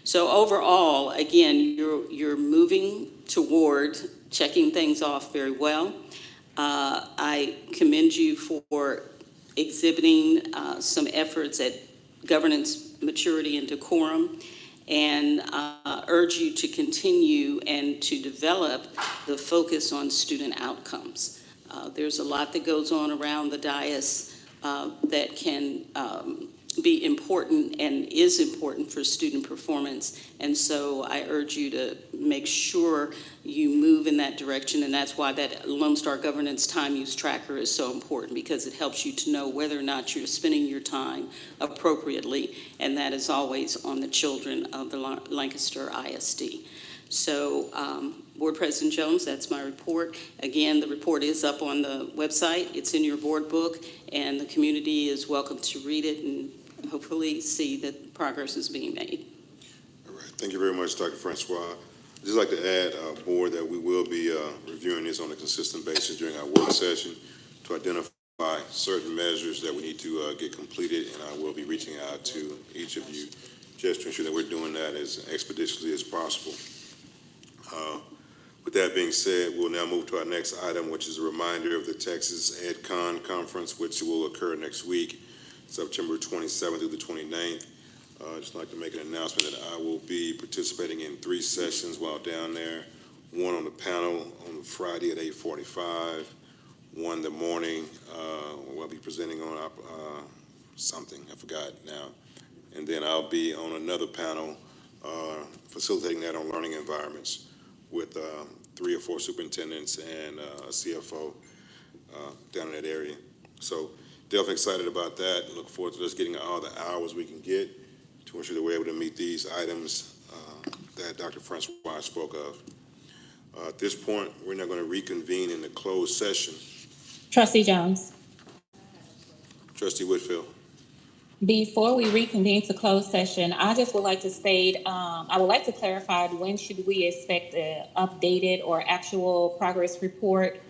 So overall, again, you're moving toward checking things off very well. I commend you for exhibiting some efforts at governance, maturity, and decorum, and urge you to continue and to develop the focus on student outcomes. There's a lot that goes on around the dais that can be important and is important for student performance. And so I urge you to make sure you move in that direction. And that's why that Lone Star Governance Time Use Tracker is so important, because it helps you to know whether or not you're spending your time appropriately. And that is always on the children of the Lancaster ISD. So, Board President Jones, that's my report. Again, the report is up on the website. It's in your board book, and the community is welcome to read it and hopefully see that progress is being made. All right, thank you very much, Dr. Francois. I'd just like to add, Board, that we will be reviewing this on a consistent basis during our work session to identify certain measures that we need to get completed, and I will be reaching out to each of you just to ensure that we're doing that as expeditiously as possible. With that being said, we'll now move to our next item, which is a reminder of the Texas EdCon Conference, which will occur next week, September 27th through the 29th. I'd just like to make an announcement that I will be participating in 3 sessions while down there. One on the panel on Friday at 8:45. One in the morning, we'll be presenting on something, I forgot now. And then I'll be on another panel facilitating that on learning environments with 3 or 4 superintendents and a CFO down in that area. So definitely excited about that. Look forward to just getting all the hours we can get to ensure that we're able to meet these items that Dr. Francois spoke of. At this point, we're now going to reconvene in the closed session. Trustee Jones. Trustee Whitfield. Before we reconvene to closed session, I just would like to state, I would like to clarify, when should we expect the updated or actual progress report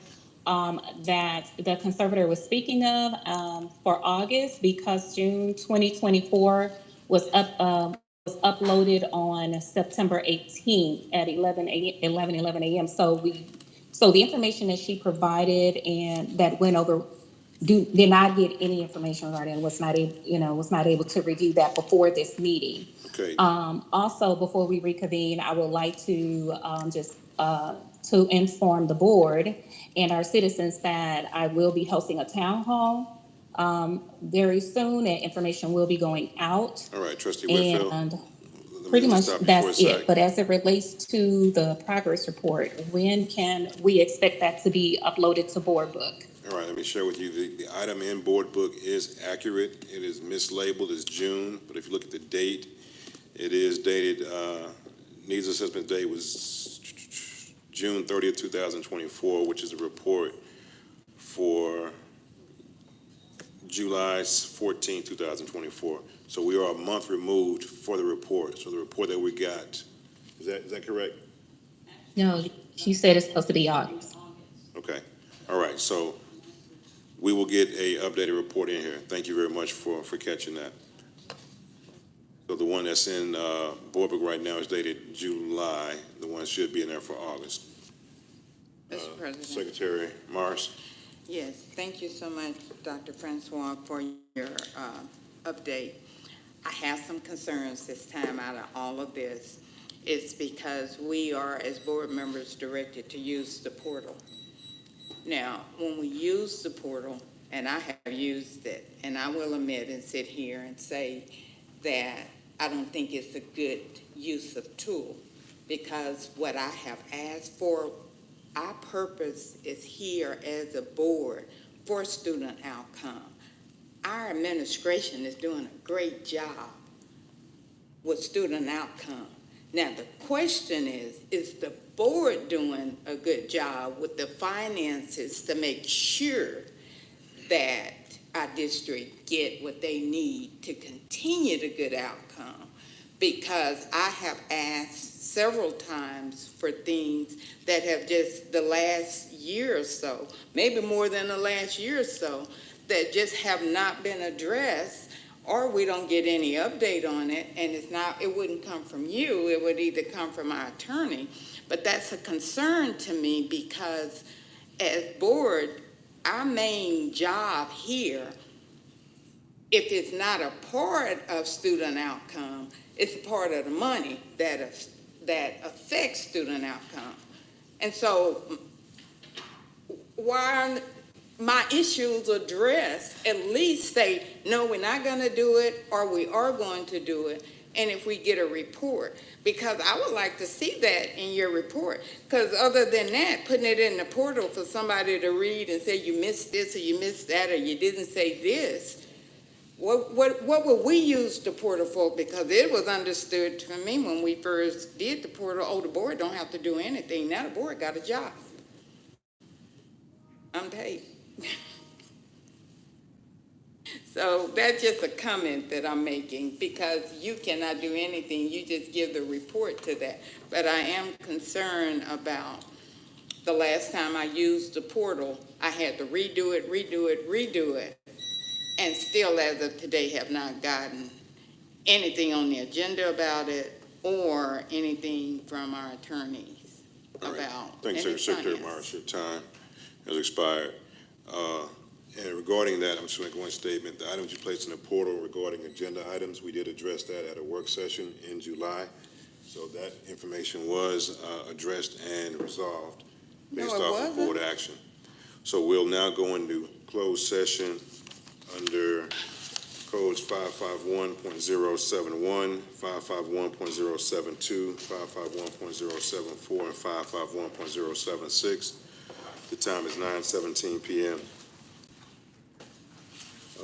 that the conservator was speaking of for August, because June 2024 was uploaded on September 18th at 11 a.m. So the information that she provided and that went over did not get any information regarding, was not able to review that before this meeting. Okay. Also, before we reconvene, I would like to to inform the board and our citizens that I will be hosting a town hall very soon, and information will be going out. All right, Trustee Whitfield. And pretty much that's it. But as it relates to the progress report, when can we expect that to be uploaded to board book? All right, let me share with you, the item in board book is accurate. It is mislabeled as June, but if you look at the date, it is dated, needs assessment date was June 30th, 2024, which is a report for July 14th, 2024. So we are a month removed for the report. So the report that we got, is that correct? No, she said it's supposed to be August. Okay, all right, so we will get a updated report in here. Thank you very much for catching that. So the one that's in board book right now is dated July. The one should be in there for August. Mr. President. Secretary Morris. Yes, thank you so much, Dr. Francois, for your update. I have some concerns this time out of all of this. It's because we are, as board members, directed to use the portal. Now, when we use the portal, and I have used it, and I will admit and sit here and say that I don't think it's a good use of tool, because what I have asked for, our purpose is here as a board for student outcome. Our administration is doing a great job with student outcome. Now, the question is the board doing a good job with the finances to make sure that our district get what they need to continue the good outcome. Because I have asked several times for things that have just the last year or so, maybe more than the last year or so, that just have not been addressed, or we don't get any update on it, and it wouldn't come from you, it would either come from our attorney. But that's a concern to me because as board, our main job here, if it's not a part of student outcome, it's part of the money that affects student outcome. And so why aren't my issues addressed? At least say, no, we're not going to do it, or we are going to do it, and if we get a report. Because I would like to see that in your report. Because other than that, putting it in the portal for somebody to read and say you missed this or you missed that or you didn't say this, what would we use the portal for? Because it was understood for me when we first did the portal, oh, the board don't have to do anything. Now the board got a job. Unpaid. So that's just a comment that I'm making, because you cannot do anything. You just give the report to that. But I am concerned about the last time I used the portal, I had to redo it, and still as of today have not gotten anything on the agenda about it or anything from our attorneys about. Thanks, Secretary Morris. Your time has expired. And regarding that, I'm just going to make one statement. The items you placed in the portal regarding agenda items, we did address that at a work session in July. So that information was addressed and resolved based off of board action. So we'll now go into closed session under codes 551.071, 551.072, 551.074, and 551.076. The time is 9:17 p.m.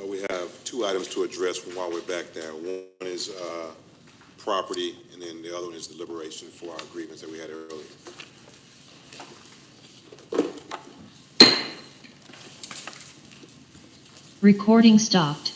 We have two items to address while we're back there. One is property, and then the other one is deliberation for our agreements that we had earlier. Recording stopped.